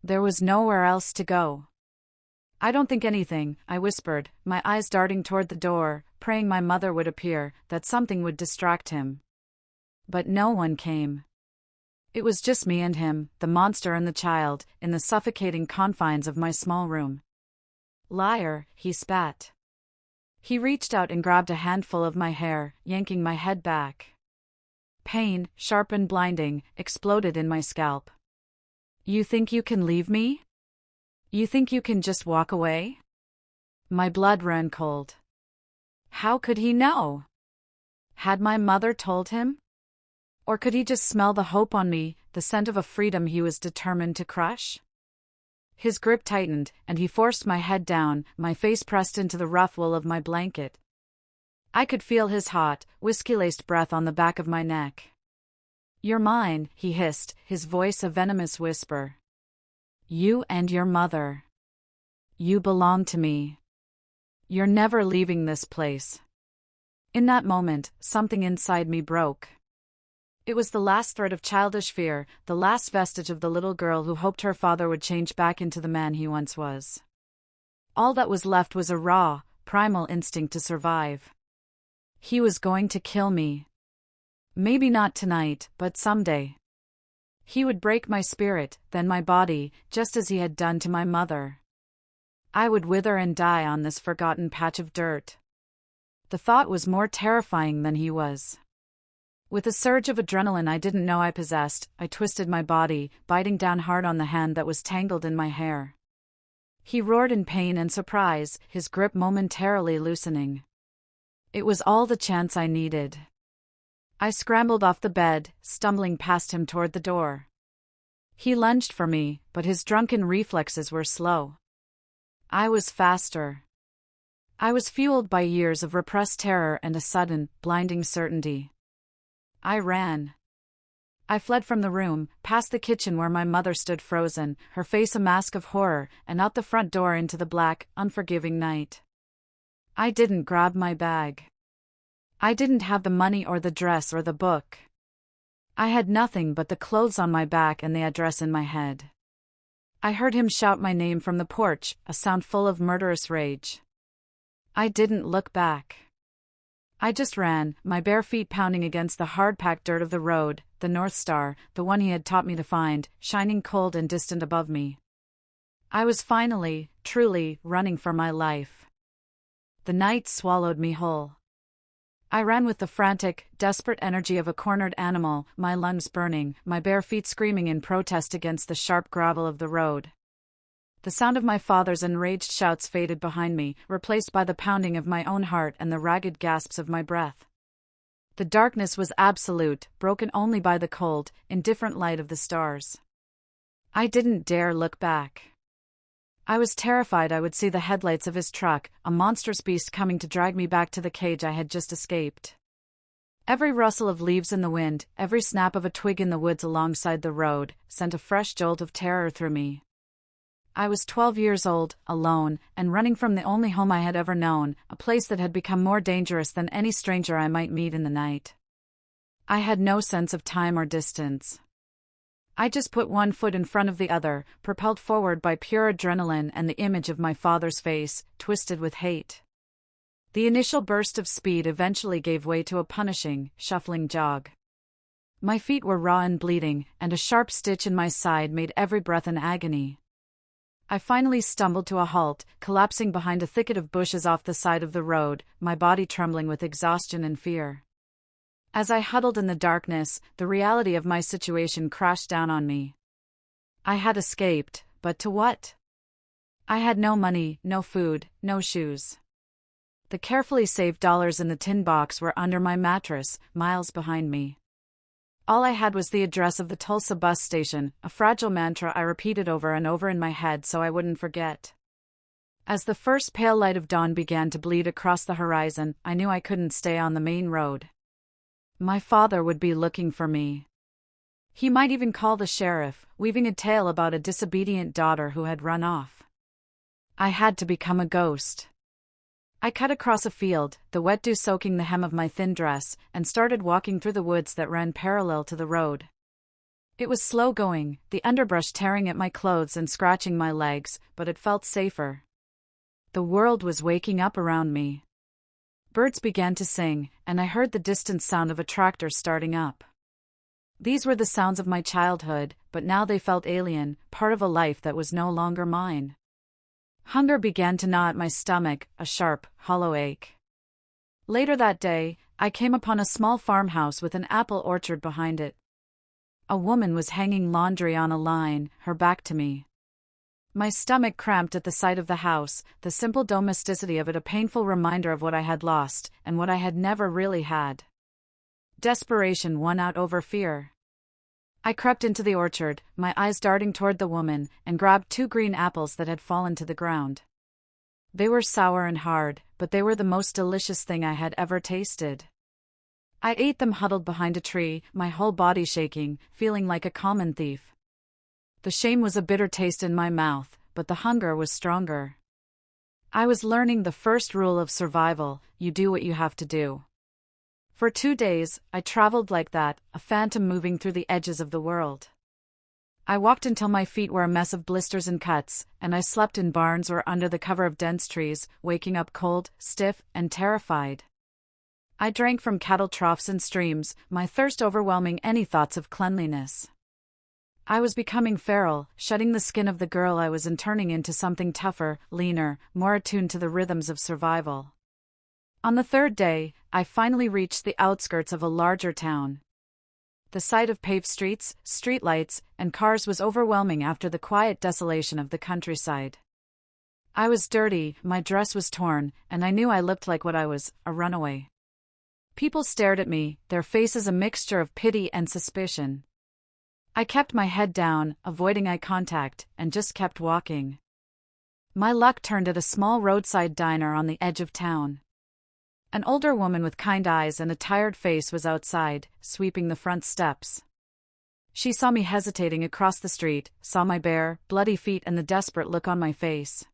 There was nowhere else to go. "I don't think anything," I whispered, my eyes darting toward the door, praying my mother would appear, that something would distract him. But no one came. It was just me and him, the monster and the child, in the suffocating confines of my small room. "Liar," he spat. He reached out and grabbed a handful of my hair, yanking my head back. Pain, sharp and blinding, exploded in my scalp. "You think you can leave me? You think you can just walk away?" My blood ran cold. How could he know? Had my mother told him? Or could he just smell the hope on me, the scent of a freedom he was determined to crush? His grip tightened, and he forced my head down, my face pressed into the rough wool of my blanket. I could feel his hot, whiskey-laced breath on the back of my neck. "You're mine," he hissed, his voice a venomous whisper. "You and your mother. You belong to me. You're never leaving this place." In that moment, something inside me broke. It was the last thread of childish fear, the last vestige of the little girl who hoped her father would change back into the man he once was. All that was left was a raw, primal instinct to survive. He was going to kill me. Maybe not tonight, but someday. He would break my spirit, then my body, just as he had done to my mother. I would wither and die on this forgotten patch of dirt. The thought was more terrifying than he was. With a surge of adrenaline I didn't know I possessed, I twisted my body, biting down hard on the hand that was tangled in my hair. He roared in pain and surprise, his grip momentarily loosening. It was all the chance I needed. I scrambled off the bed, stumbling past him toward the door. He lunged for me, but his drunken reflexes were slow. I was faster. I was fueled by years of repressed terror and a sudden, blinding certainty. I ran. I fled from the room, past the kitchen where my mother stood frozen, her face a mask of horror, and out the front door into the black, unforgiving night. I didn't grab my bag. I didn't have the money or the dress or the book. I had nothing but the clothes on my back and the address in my head. I heard him shout my name from the porch, a sound full of murderous rage. I didn't look back. I just ran, my bare feet pounding against the hard-packed dirt of the road, the North Star, the one he had taught me to find, shining cold and distant above me. I was finally, truly, running for my life. The night swallowed me whole. I ran with the frantic, desperate energy of a cornered animal, my lungs burning, my bare feet screaming in protest against the sharp gravel of the road. The sound of my father's enraged shouts faded behind me, replaced by the pounding of my own heart and the ragged gasps of my breath. The darkness was absolute, broken only by the cold, indifferent light of the stars. I didn't dare look back. I was terrified I would see the headlights of his truck, a monstrous beast coming to drag me back to the cage I had just escaped. Every rustle of leaves in the wind, every snap of a twig in the woods alongside the road, sent a fresh jolt of terror through me. I was 12 years old, alone, and running from the only home I had ever known, a place that had become more dangerous than any stranger I might meet in the night. I had no sense of time or distance. I just put one foot in front of the other, propelled forward by pure adrenaline and the image of my father's face, twisted with hate. The initial burst of speed eventually gave way to a punishing, shuffling jog. My feet were raw and bleeding, and a sharp stitch in my side made every breath an agony. I finally stumbled to a halt, collapsing behind a thicket of bushes off the side of the road, my body trembling with exhaustion and fear. As I huddled in the darkness, the reality of my situation crashed down on me. I had escaped, but to what? I had no money, no food, no shoes. The carefully saved dollars in the tin box were under my mattress, miles behind me. All I had was the address of the Tulsa bus station, a fragile mantra I repeated over and over in my head so I wouldn't forget. As the first pale light of dawn began to bleed across the horizon, I knew I couldn't stay on the main road. My father would be looking for me. He might even call the sheriff, weaving a tale about a disobedient daughter who had run off. I had to become a ghost. I cut across a field, the wet dew soaking the hem of my thin dress, and started walking through the woods that ran parallel to the road. It was slow going, the underbrush tearing at my clothes and scratching my legs, but it felt safer. The world was waking up around me. Birds began to sing, and I heard the distant sound of a tractor starting up. These were the sounds of my childhood, but now they felt alien, part of a life that was no longer mine. Hunger began to gnaw at my stomach, a sharp, hollow ache. Later that day, I came upon a small farmhouse with an apple orchard behind it. A woman was hanging laundry on a line, her back to me. My stomach cramped at the sight of the house, the simple domesticity of it a painful reminder of what I had lost, and what I had never really had. Desperation won out over fear. I crept into the orchard, my eyes darting toward the woman, and grabbed 2 green apples that had fallen to the ground. They were sour and hard, but they were the most delicious thing I had ever tasted. I ate them huddled behind a tree, my whole body shaking, feeling like a common thief. The shame was a bitter taste in my mouth, but the hunger was stronger. I was learning the first rule of survival: you do what you have to do. For 2 days, I traveled like that, a phantom moving through the edges of the world. I walked until my feet were a mess of blisters and cuts, and I slept in barns or under the cover of dense trees, waking up cold, stiff, and terrified. I drank from cattle troughs and streams, my thirst overwhelming any thoughts of cleanliness. I was becoming feral, shedding the skin of the girl I was and turning into something tougher, leaner, more attuned to the rhythms of survival. On the 3rd day, I finally reached the outskirts of a larger town. The sight of paved streets, streetlights, and cars was overwhelming after the quiet desolation of the countryside. I was dirty, my dress was torn, and I knew I looked like what I was, a runaway. People stared at me, their faces a mixture of pity and suspicion. I kept my head down, avoiding eye contact, and just kept walking. My luck turned at a small roadside diner on the edge of town. An older woman with kind eyes and a tired face was outside, sweeping the front steps. She saw me hesitating across the street, saw my bare, bloody feet and the desperate look on my face.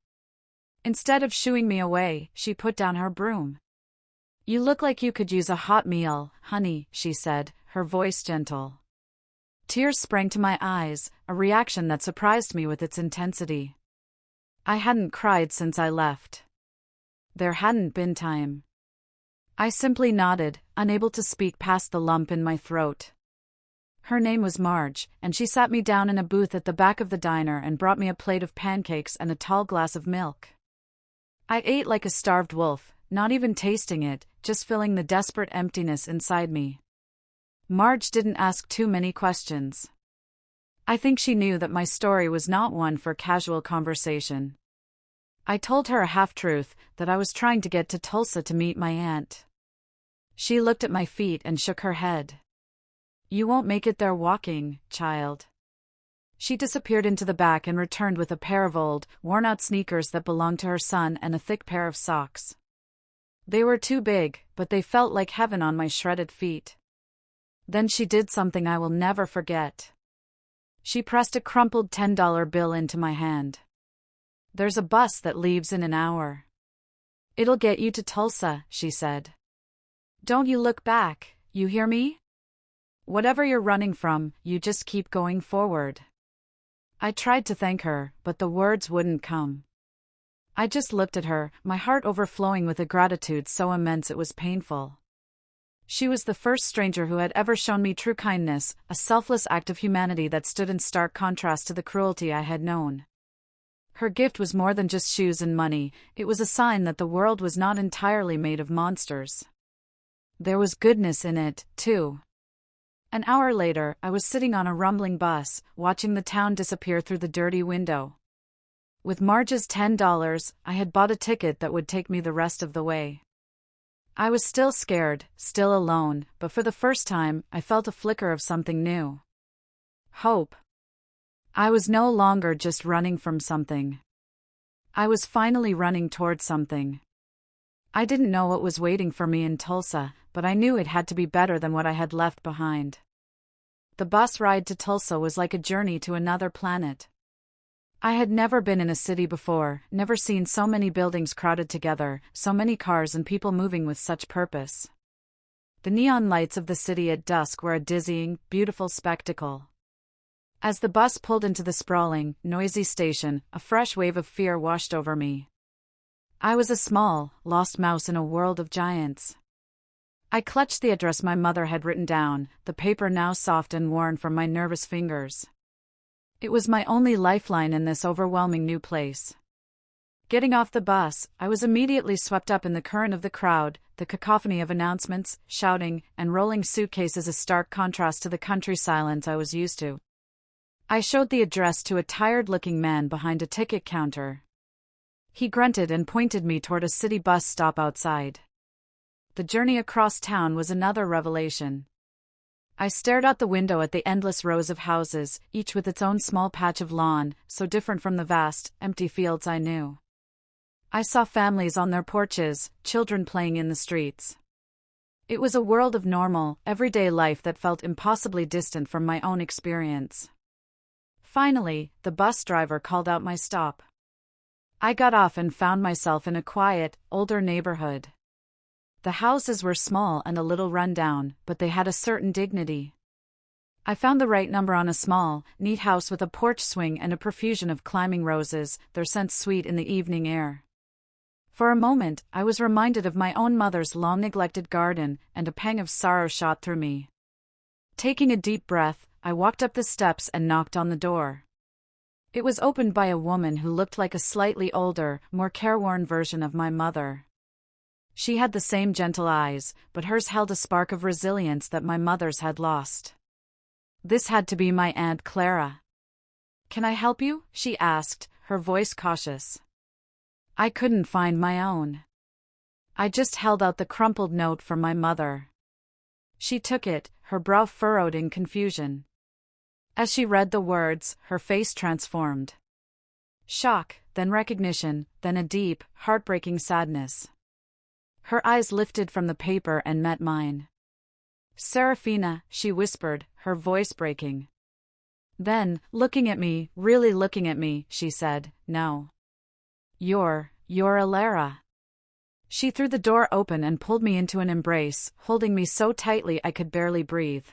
Instead of shooing me away, she put down her broom. "You look like you could use a hot meal, honey," she said, her voice gentle. Tears sprang to my eyes, a reaction that surprised me with its intensity. I hadn't cried since I left. There hadn't been time. I simply nodded, unable to speak past the lump in my throat. Her name was Marge, and she sat me down in a booth at the back of the diner and brought me a plate of pancakes and a tall glass of milk. I ate like a starved wolf, not even tasting it, just filling the desperate emptiness inside me. Marge didn't ask too many questions. I think she knew that my story was not one for casual conversation. I told her a half-truth, that I was trying to get to Tulsa to meet my aunt. She looked at my feet and shook her head. "You won't make it there walking, child." She disappeared into the back and returned with a pair of old, worn-out sneakers that belonged to her son and a thick pair of socks. They were too big, but they felt like heaven on my shredded feet. Then she did something I will never forget. She pressed a crumpled $10 bill into my hand. "There's a bus that leaves in an hour. It'll get you to Tulsa," she said. "Don't you look back, you hear me? Whatever you're running from, you just keep going forward." I tried to thank her, but the words wouldn't come. I just looked at her, my heart overflowing with a gratitude so immense it was painful. She was the first stranger who had ever shown me true kindness, a selfless act of humanity that stood in stark contrast to the cruelty I had known. Her gift was more than just shoes and money, it was a sign that the world was not entirely made of monsters. There was goodness in it, too. An hour later, I was sitting on a rumbling bus, watching the town disappear through the dirty window. With Marge's $10, I had bought a ticket that would take me the rest of the way. I was still scared, still alone, but for the first time, I felt a flicker of something new. Hope. I was no longer just running from something. I was finally running toward something. I didn't know what was waiting for me in Tulsa, but I knew it had to be better than what I had left behind. The bus ride to Tulsa was like a journey to another planet. I had never been in a city before, never seen so many buildings crowded together, so many cars and people moving with such purpose. The neon lights of the city at dusk were a dizzying, beautiful spectacle. As the bus pulled into the sprawling, noisy station, a fresh wave of fear washed over me. I was a small, lost mouse in a world of giants. I clutched the address my mother had written down, the paper now soft and worn from my nervous fingers. It was my only lifeline in this overwhelming new place. Getting off the bus, I was immediately swept up in the current of the crowd, the cacophony of announcements, shouting, and rolling suitcases, a stark contrast to the country silence I was used to. I showed the address to a tired-looking man behind a ticket counter. He grunted and pointed me toward a city bus stop outside. The journey across town was another revelation. I stared out the window at the endless rows of houses, each with its own small patch of lawn, so different from the vast, empty fields I knew. I saw families on their porches, children playing in the streets. It was a world of normal, everyday life that felt impossibly distant from my own experience. Finally, the bus driver called out my stop. I got off and found myself in a quiet, older neighborhood. The houses were small and a little run down, but they had a certain dignity. I found the right number on a small, neat house with a porch swing and a profusion of climbing roses, their scent sweet in the evening air. For a moment, I was reminded of my own mother's long-neglected garden, and a pang of sorrow shot through me. Taking a deep breath, I walked up the steps and knocked on the door. It was opened by a woman who looked like a slightly older, more careworn version of my mother. She had the same gentle eyes, but hers held a spark of resilience that my mother's had lost. This had to be my Aunt Clara. "Can I help you?" she asked, her voice cautious. I couldn't find my own. I just held out the crumpled note from my mother. She took it, her brow furrowed in confusion. As she read the words, her face transformed. Shock, then recognition, then a deep, heartbreaking sadness. Her eyes lifted from the paper and met mine. "Serafina," she whispered, her voice breaking. Then, looking at me, really looking at me, she said, "No. You're Alara." She threw the door open and pulled me into an embrace, holding me so tightly I could barely breathe.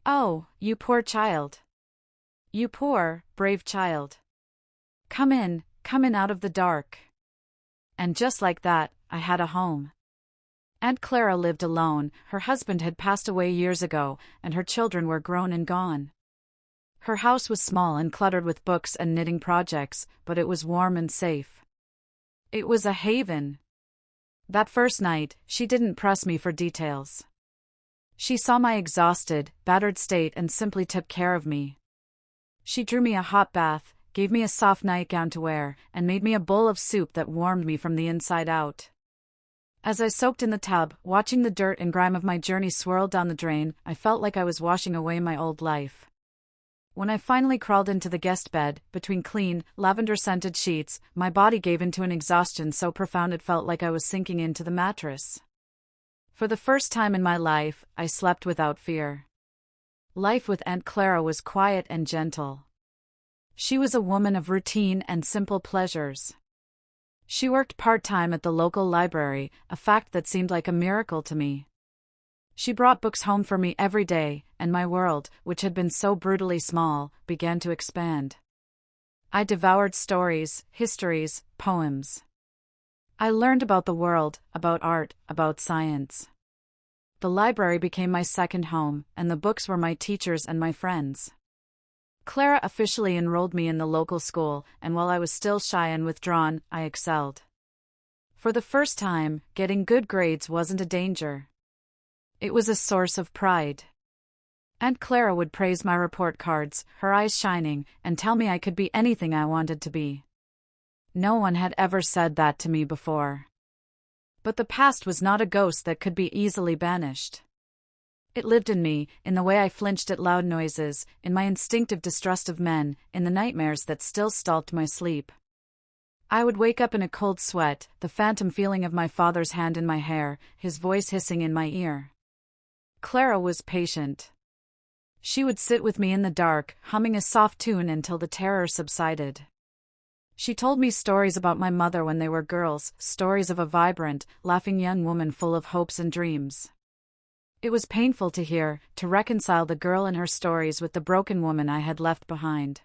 "Oh, you poor child. You poor, brave child. Come in out of the dark." And just like that, I had a home. Aunt Clara lived alone, her husband had passed away years ago, and her children were grown and gone. Her house was small and cluttered with books and knitting projects, but it was warm and safe. It was a haven. That first night, she didn't press me for details. She saw my exhausted, battered state and simply took care of me. She drew me a hot bath, gave me a soft nightgown to wear, and made me a bowl of soup that warmed me from the inside out. As I soaked in the tub, watching the dirt and grime of my journey swirl down the drain, I felt like I was washing away my old life. When I finally crawled into the guest bed, between clean, lavender-scented sheets, my body gave into an exhaustion so profound it felt like I was sinking into the mattress. For the first time in my life, I slept without fear. Life with Aunt Clara was quiet and gentle. She was a woman of routine and simple pleasures. She worked part-time at the local library, a fact that seemed like a miracle to me. She brought books home for me every day, and my world, which had been so brutally small, began to expand. I devoured stories, histories, poems. I learned about the world, about art, about science. The library became my second home, and the books were my teachers and my friends. Clara officially enrolled me in the local school, and while I was still shy and withdrawn, I excelled. For the first time, getting good grades wasn't a danger. It was a source of pride. Aunt Clara would praise my report cards, her eyes shining, and tell me I could be anything I wanted to be. No one had ever said that to me before. But the past was not a ghost that could be easily banished. It lived in me, in the way I flinched at loud noises, in my instinctive distrust of men, in the nightmares that still stalked my sleep. I would wake up in a cold sweat, the phantom feeling of my father's hand in my hair, his voice hissing in my ear. Clara was patient. She would sit with me in the dark, humming a soft tune until the terror subsided. She told me stories about my mother when they were girls, stories of a vibrant, laughing young woman full of hopes and dreams. It was painful to hear, to reconcile the girl in her stories with the broken woman I had left behind.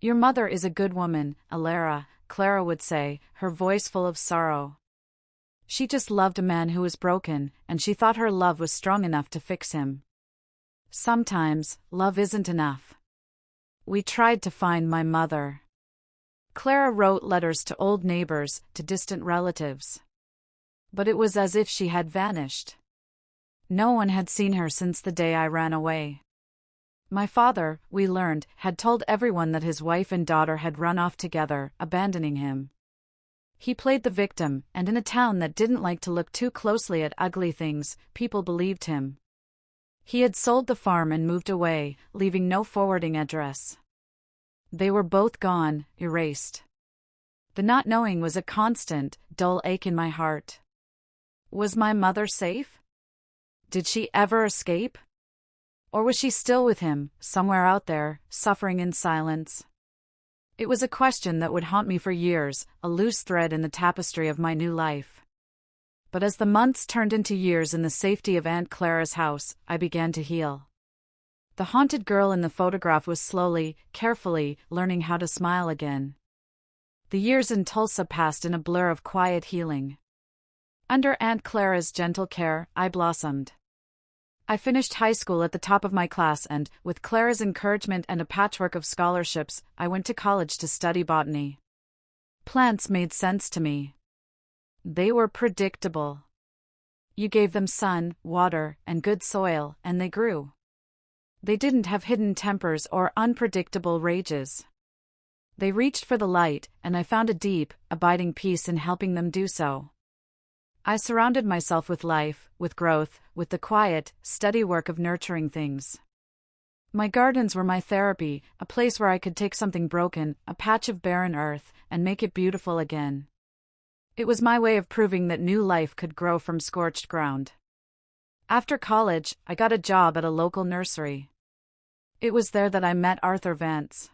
"Your mother is a good woman, Alara," Clara would say, her voice full of sorrow. She just loved a man who was broken, and she thought her love was strong enough to fix him. Sometimes, love isn't enough. We tried to find my mother. Clara wrote letters to old neighbors, to distant relatives. But it was as if she had vanished. No one had seen her since the day I ran away. My father, we learned, had told everyone that his wife and daughter had run off together, abandoning him. He played the victim, and in a town that didn't like to look too closely at ugly things, people believed him. He had sold the farm and moved away, leaving no forwarding address. They were both gone, erased. The not knowing was a constant, dull ache in my heart. Was my mother safe? Did she ever escape? Or was she still with him, somewhere out there, suffering in silence? It was a question that would haunt me for years, a loose thread in the tapestry of my new life. But as the months turned into years in the safety of Aunt Clara's house, I began to heal. The haunted girl in the photograph was slowly, carefully, learning how to smile again. The years in Tulsa passed in a blur of quiet healing. Under Aunt Clara's gentle care, I blossomed. I finished high school at the top of my class and, with Clara's encouragement and a patchwork of scholarships, I went to college to study botany. Plants made sense to me. They were predictable. You gave them sun, water, and good soil, and they grew. They didn't have hidden tempers or unpredictable rages. They reached for the light, and I found a deep, abiding peace in helping them do so. I surrounded myself with life, with growth, with the quiet, steady work of nurturing things. My gardens were my therapy, a place where I could take something broken, a patch of barren earth, and make it beautiful again. It was my way of proving that new life could grow from scorched ground. After college, I got a job at a local nursery. It was there that I met Arthur Vance.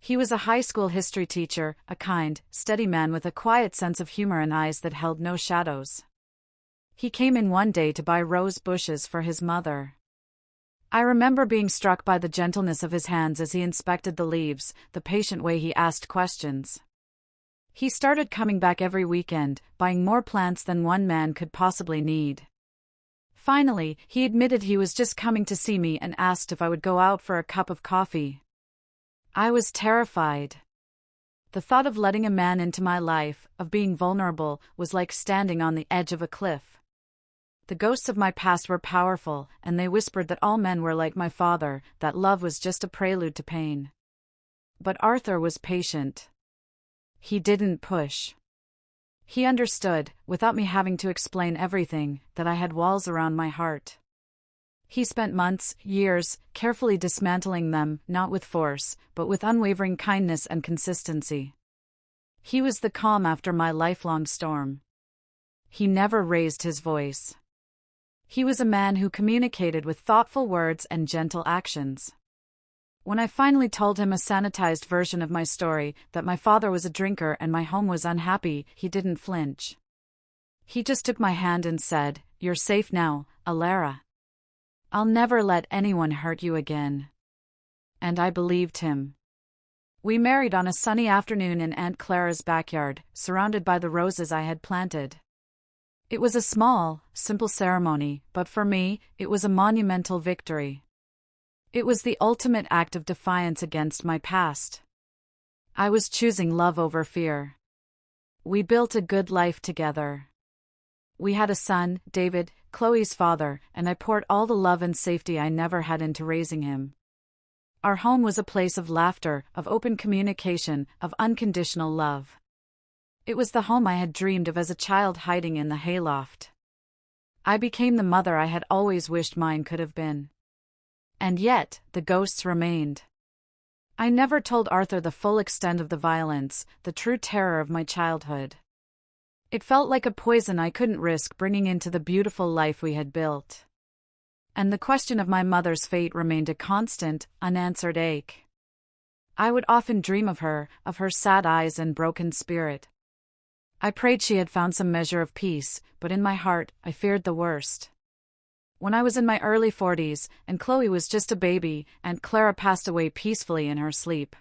He was a high school history teacher, a kind, steady man with a quiet sense of humor and eyes that held no shadows. He came in one day to buy rose bushes for his mother. I remember being struck by the gentleness of his hands as he inspected the leaves, the patient way he asked questions. He started coming back every weekend, buying more plants than one man could possibly need. Finally, he admitted he was just coming to see me and asked if I would go out for a cup of coffee. I was terrified. The thought of letting a man into my life, of being vulnerable, was like standing on the edge of a cliff. The ghosts of my past were powerful, and they whispered that all men were like my father, that love was just a prelude to pain. But Arthur was patient. He didn't push. He understood, without me having to explain everything, that I had walls around my heart. He spent months, years, carefully dismantling them, not with force, but with unwavering kindness and consistency. He was the calm after my lifelong storm. He never raised his voice. He was a man who communicated with thoughtful words and gentle actions. When I finally told him a sanitized version of my story, that my father was a drinker and my home was unhappy, he didn't flinch. He just took my hand and said, "You're safe now, Alara. I'll never let anyone hurt you again." And I believed him. We married on a sunny afternoon in Aunt Clara's backyard, surrounded by the roses I had planted. It was a small, simple ceremony, but for me, it was a monumental victory. It was the ultimate act of defiance against my past. I was choosing love over fear. We built a good life together. We had a son, David, Chloe's father, and I poured all the love and safety I never had into raising him. Our home was a place of laughter, of open communication, of unconditional love. It was the home I had dreamed of as a child hiding in the hayloft. I became the mother I had always wished mine could have been. And yet, the ghosts remained. I never told Arthur the full extent of the violence, the true terror of my childhood. It felt like a poison I couldn't risk bringing into the beautiful life we had built. And the question of my mother's fate remained a constant, unanswered ache. I would often dream of her sad eyes and broken spirit. I prayed she had found some measure of peace, but in my heart, I feared the worst. When I was in my early 40s, and Chloe was just a baby, Aunt Clara passed away peacefully in her sleep.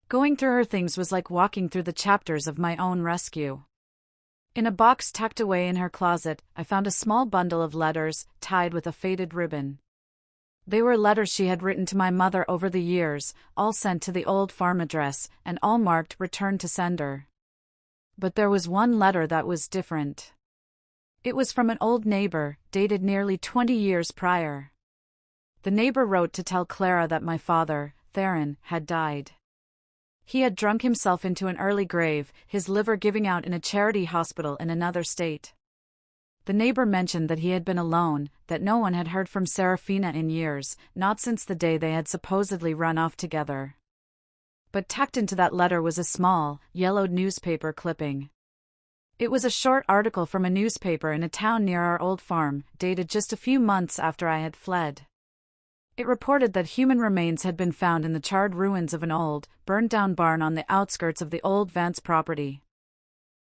Going through her things was like walking through the chapters of my own rescue. In a box tucked away in her closet, I found a small bundle of letters, tied with a faded ribbon. They were letters she had written to my mother over the years, all sent to the old farm address, and all marked "Return to sender." But there was one letter that was different. It was from an old neighbor, dated nearly 20 years prior. The neighbor wrote to tell Clara that my father, Theron, had died. He had drunk himself into an early grave, his liver giving out in a charity hospital in another state. The neighbor mentioned that he had been alone, that no one had heard from Serafina in years, not since the day they had supposedly run off together. But tucked into that letter was a small, yellowed newspaper clipping. It was a short article from a newspaper in a town near our old farm, dated just a few months after I had fled. It reported that human remains had been found in the charred ruins of an old, burned-down barn on the outskirts of the old Vance property.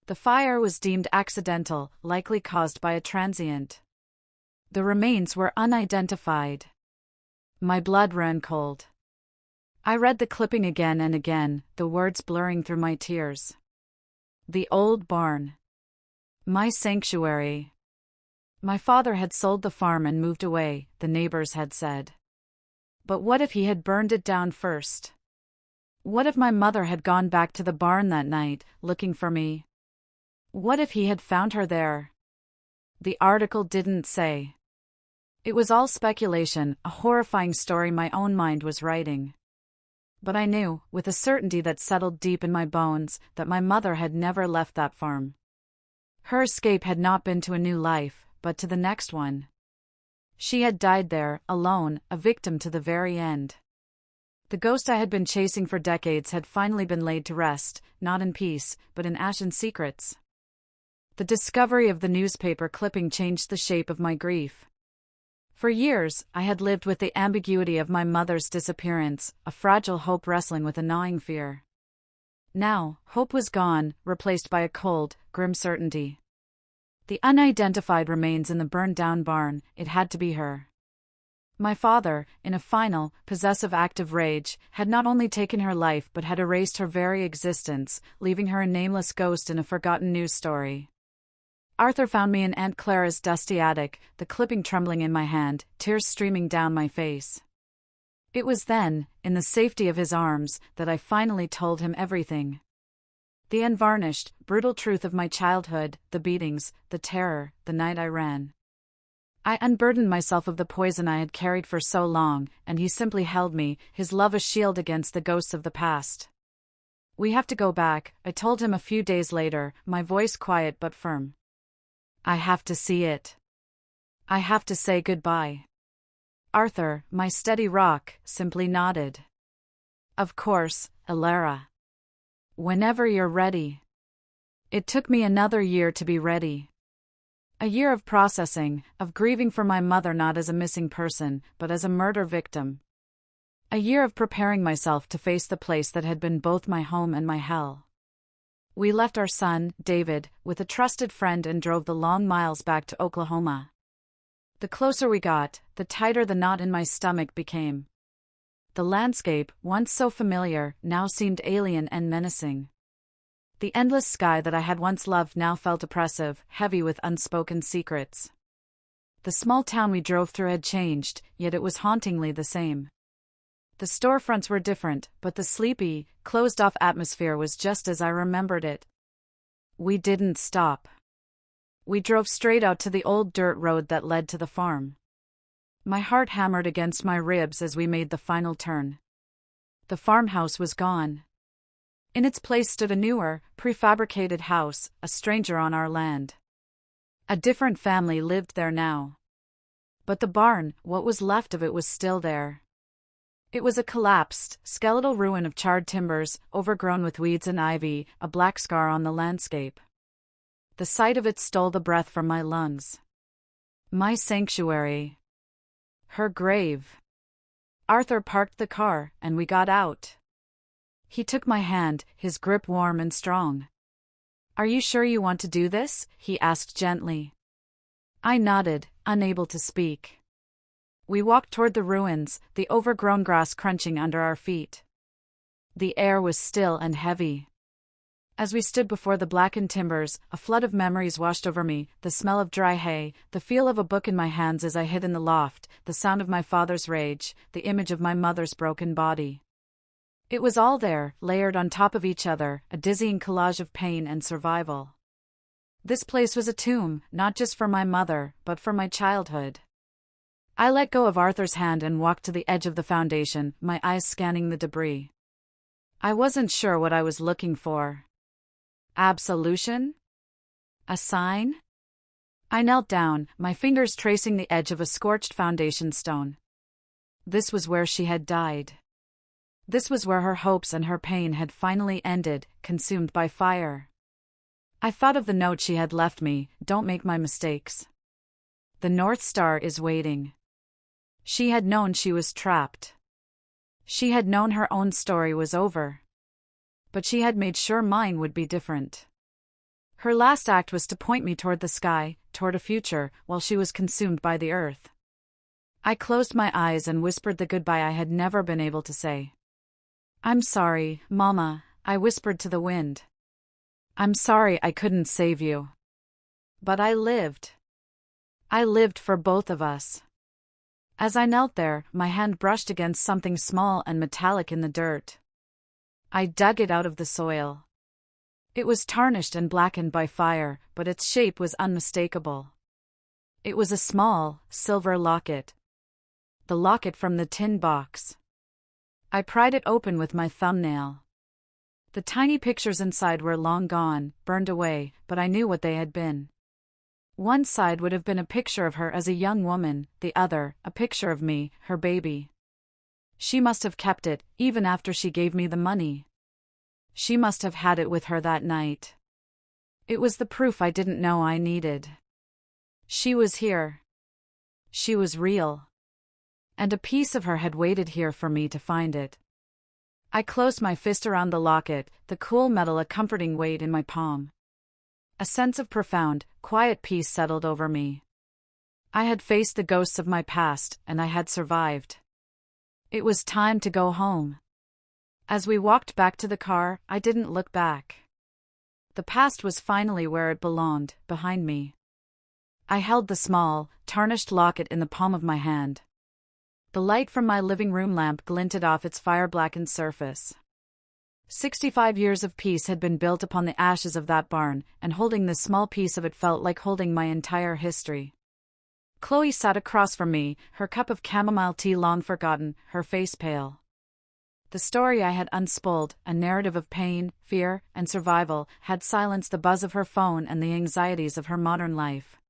The fire was deemed accidental, likely caused by a transient. The remains were unidentified. My blood ran cold. I read the clipping again and again, the words blurring through my tears. The old barn. My sanctuary. My father had sold the farm and moved away, the neighbors had said. But what if he had burned it down first? What if my mother had gone back to the barn that night, looking for me? What if he had found her there? The article didn't say. It was all speculation, a horrifying story my own mind was writing. But I knew, with a certainty that settled deep in my bones, that my mother had never left that farm. Her escape had not been to a new life, but to the next one. She had died there, alone, a victim to the very end. The ghost I had been chasing for decades had finally been laid to rest, not in peace, but in ashen secrets. The discovery of the newspaper clipping changed the shape of my grief. For years, I had lived with the ambiguity of my mother's disappearance, a fragile hope wrestling with a gnawing fear. Now, hope was gone, replaced by a cold, grim certainty. The unidentified remains in the burned-down barn, it had to be her. My father, in a final, possessive act of rage, had not only taken her life but had erased her very existence, leaving her a nameless ghost in a forgotten news story. Arthur found me in Aunt Clara's dusty attic, the clipping trembling in my hand, tears streaming down my face. It was then, in the safety of his arms, that I finally told him everything. The unvarnished, brutal truth of my childhood, the beatings, the terror, the night I ran. I unburdened myself of the poison I had carried for so long, and he simply held me, his love a shield against the ghosts of the past. "We have to go back," I told him a few days later, my voice quiet but firm. "I have to see it. I have to say goodbye." Arthur, my steady rock, simply nodded. Of course, Elara. Whenever you're ready. It took me another year to be ready. A year of processing, of grieving for my mother not as a missing person, but as a murder victim. A year of preparing myself to face the place that had been both my home and my hell. We left our son, David, with a trusted friend and drove the long miles back to Oklahoma. The closer we got, the tighter the knot in my stomach became. The landscape, once so familiar, now seemed alien and menacing. The endless sky that I had once loved now felt oppressive, heavy with unspoken secrets. The small town we drove through had changed, yet it was hauntingly the same. The storefronts were different, but the sleepy, closed-off atmosphere was just as I remembered it. We didn't stop. We drove straight out to the old dirt road that led to the farm. My heart hammered against my ribs as we made the final turn. The farmhouse was gone. In its place stood a newer, prefabricated house, a stranger on our land. A different family lived there now. But the barn, what was left of it, was still there. It was a collapsed, skeletal ruin of charred timbers, overgrown with weeds and ivy, a black scar on the landscape. The sight of it stole the breath from my lungs. My sanctuary. Her grave. Arthur parked the car, and we got out. He took my hand, his grip warm and strong. "Are you sure you want to do this?" he asked gently. I nodded, unable to speak. We walked toward the ruins, the overgrown grass crunching under our feet. The air was still and heavy. As we stood before the blackened timbers, a flood of memories washed over me, the smell of dry hay, the feel of a book in my hands as I hid in the loft, the sound of my father's rage, the image of my mother's broken body. It was all there, layered on top of each other, a dizzying collage of pain and survival. This place was a tomb, not just for my mother, but for my childhood. I let go of Arthur's hand and walked to the edge of the foundation, my eyes scanning the debris. I wasn't sure what I was looking for. Absolution? A sign? I knelt down, my fingers tracing the edge of a scorched foundation stone. This was where she had died. This was where her hopes and her pain had finally ended, consumed by fire. I thought of the note she had left me, "Don't make my mistakes. The North Star is waiting." She had known she was trapped. She had known her own story was over. But she had made sure mine would be different. Her last act was to point me toward the sky, toward a future, while she was consumed by the earth. I closed my eyes and whispered the goodbye I had never been able to say. "I'm sorry, Mama," I whispered to the wind. "I'm sorry I couldn't save you. But I lived. I lived for both of us." As I knelt there, my hand brushed against something small and metallic in the dirt. I dug it out of the soil. It was tarnished and blackened by fire, but its shape was unmistakable. It was a small, silver locket. The locket from the tin box. I pried it open with my thumbnail. The tiny pictures inside were long gone, burned away, but I knew what they had been. One side would have been a picture of her as a young woman, the other, a picture of me, her baby. She must have kept it, even after she gave me the money. She must have had it with her that night. It was the proof I didn't know I needed. She was here. She was real. And a piece of her had waited here for me to find it. I closed my fist around the locket, the cool metal a comforting weight in my palm. A sense of profound, quiet peace settled over me. I had faced the ghosts of my past, and I had survived. It was time to go home. As we walked back to the car, I didn't look back. The past was finally where it belonged, behind me. I held the small, tarnished locket in the palm of my hand. The light from my living room lamp glinted off its fire-blackened surface. 65 years of peace had been built upon the ashes of that barn, and holding this small piece of it felt like holding my entire history. Chloe sat across from me, her cup of chamomile tea long forgotten, her face pale. The story I had unspooled, a narrative of pain, fear, and survival, had silenced the buzz of her phone and the anxieties of her modern life.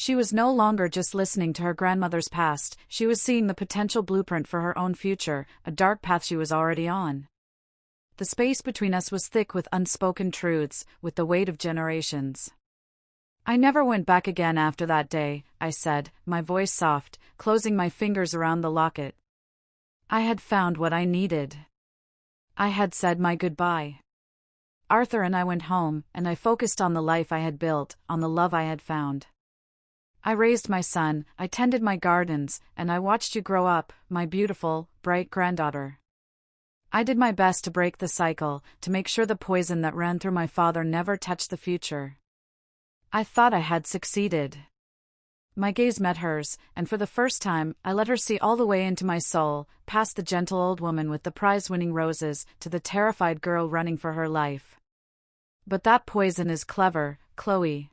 She was no longer just listening to her grandmother's past, she was seeing the potential blueprint for her own future, a dark path she was already on. The space between us was thick with unspoken truths, with the weight of generations. I never went back again after that day, I said, my voice soft, closing my fingers around the locket. I had found what I needed. I had said my goodbye. Arthur and I went home, and I focused on the life I had built, on the love I had found. I raised my son, I tended my gardens, and I watched you grow up, my beautiful, bright granddaughter. I did my best to break the cycle, to make sure the poison that ran through my father never touched the future. I thought I had succeeded. My gaze met hers, and for the first time, I let her see all the way into my soul, past the gentle old woman with the prize-winning roses, to the terrified girl running for her life. But that poison is clever, Chloe.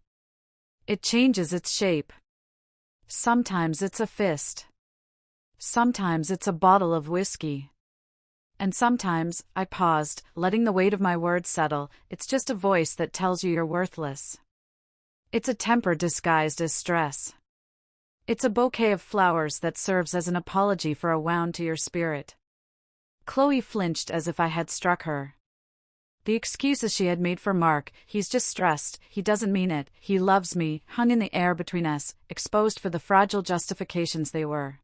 It changes its shape. Sometimes it's a fist. Sometimes it's a bottle of whiskey. And sometimes, I paused, letting the weight of my words settle, it's just a voice that tells you you're worthless. It's a temper disguised as stress. It's a bouquet of flowers that serves as an apology for a wound to your spirit. Chloe flinched as if I had struck her. The excuses she had made for Mark, he's just stressed, he doesn't mean it, he loves me, hung in the air between us, exposed for the fragile justifications they were.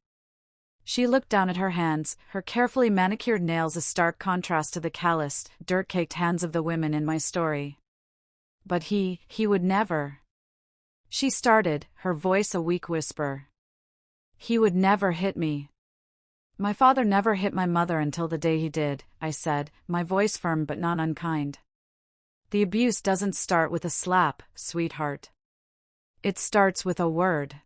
She looked down at her hands, her carefully manicured nails a stark contrast to the calloused, dirt-caked hands of the women in my story. But he would never. She started, her voice a weak whisper. He would never hit me. My father never hit my mother until the day he did, I said, my voice firm but not unkind. The abuse doesn't start with a slap, sweetheart. It starts with a word.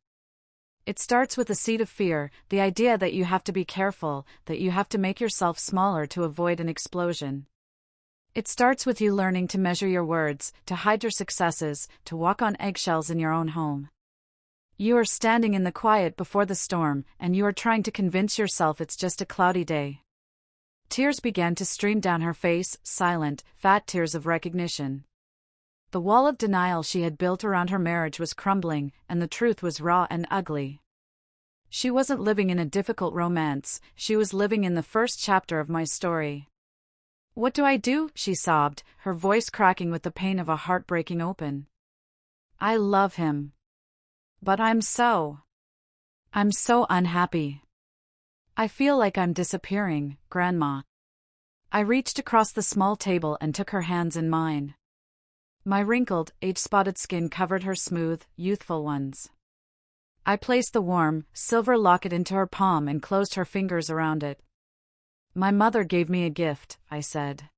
It starts with a seed of fear, the idea that you have to be careful, that you have to make yourself smaller to avoid an explosion. It starts with you learning to measure your words, to hide your successes, to walk on eggshells in your own home. You are standing in the quiet before the storm, and you are trying to convince yourself it's just a cloudy day. Tears began to stream down her face, silent, fat tears of recognition. The wall of denial she had built around her marriage was crumbling, and the truth was raw and ugly. She wasn't living in a difficult romance, she was living in the first chapter of my story. What do I do? She sobbed, her voice cracking with the pain of a heart breaking open. I love him. But I'm so unhappy. I feel like I'm disappearing, Grandma. I reached across the small table and took her hands in mine. My wrinkled, age-spotted skin covered her smooth, youthful ones. I placed the warm, silver locket into her palm and closed her fingers around it. My mother gave me a gift, I said.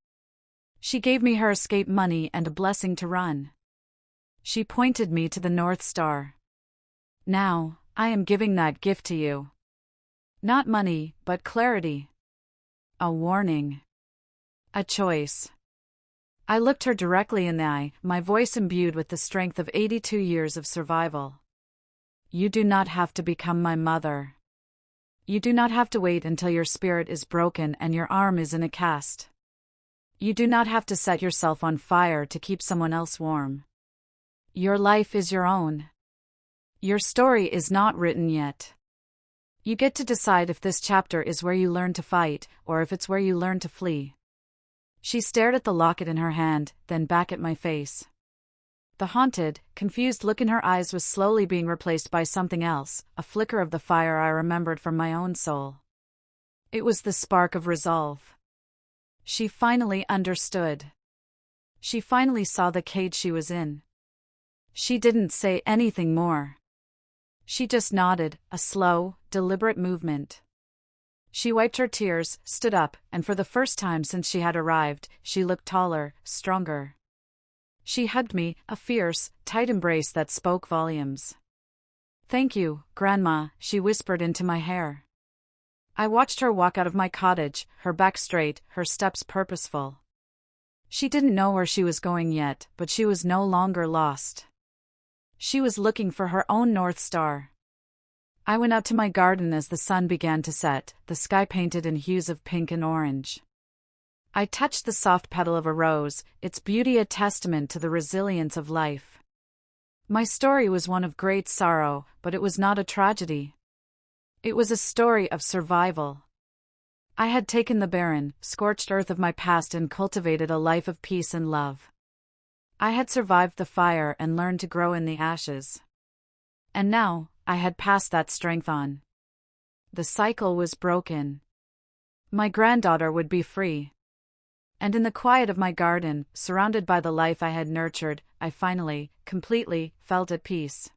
She gave me her escape money and a blessing to run. She pointed me to the North Star. Now, I am giving that gift to you. Not money, but clarity. A warning. A choice. I looked her directly in the eye, my voice imbued with the strength of 82 years of survival. You do not have to become my mother. You do not have to wait until your spirit is broken and your arm is in a cast. You do not have to set yourself on fire to keep someone else warm. Your life is your own. Your story is not written yet. You get to decide if this chapter is where you learn to fight, or if it's where you learn to flee. She stared at the locket in her hand, then back at my face. The haunted, confused look in her eyes was slowly being replaced by something else, a flicker of the fire I remembered from my own soul. It was the spark of resolve. She finally understood. She finally saw the cage she was in. She didn't say anything more. She just nodded, a slow, deliberate movement. She wiped her tears, stood up, and for the first time since she had arrived, she looked taller, stronger. She hugged me, a fierce, tight embrace that spoke volumes. Thank you, Grandma, she whispered into my hair. I watched her walk out of my cottage, her back straight, her steps purposeful. She didn't know where she was going yet, but she was no longer lost. She was looking for her own North Star. I went out to my garden as the sun began to set, the sky painted in hues of pink and orange. I touched the soft petal of a rose, its beauty a testament to the resilience of life. My story was one of great sorrow, but it was not a tragedy. It was a story of survival. I had taken the barren, scorched earth of my past and cultivated a life of peace and love. I had survived the fire and learned to grow in the ashes. And now, I had passed that strength on. The cycle was broken. My granddaughter would be free. And in the quiet of my garden, surrounded by the life I had nurtured, I finally, completely, felt at peace.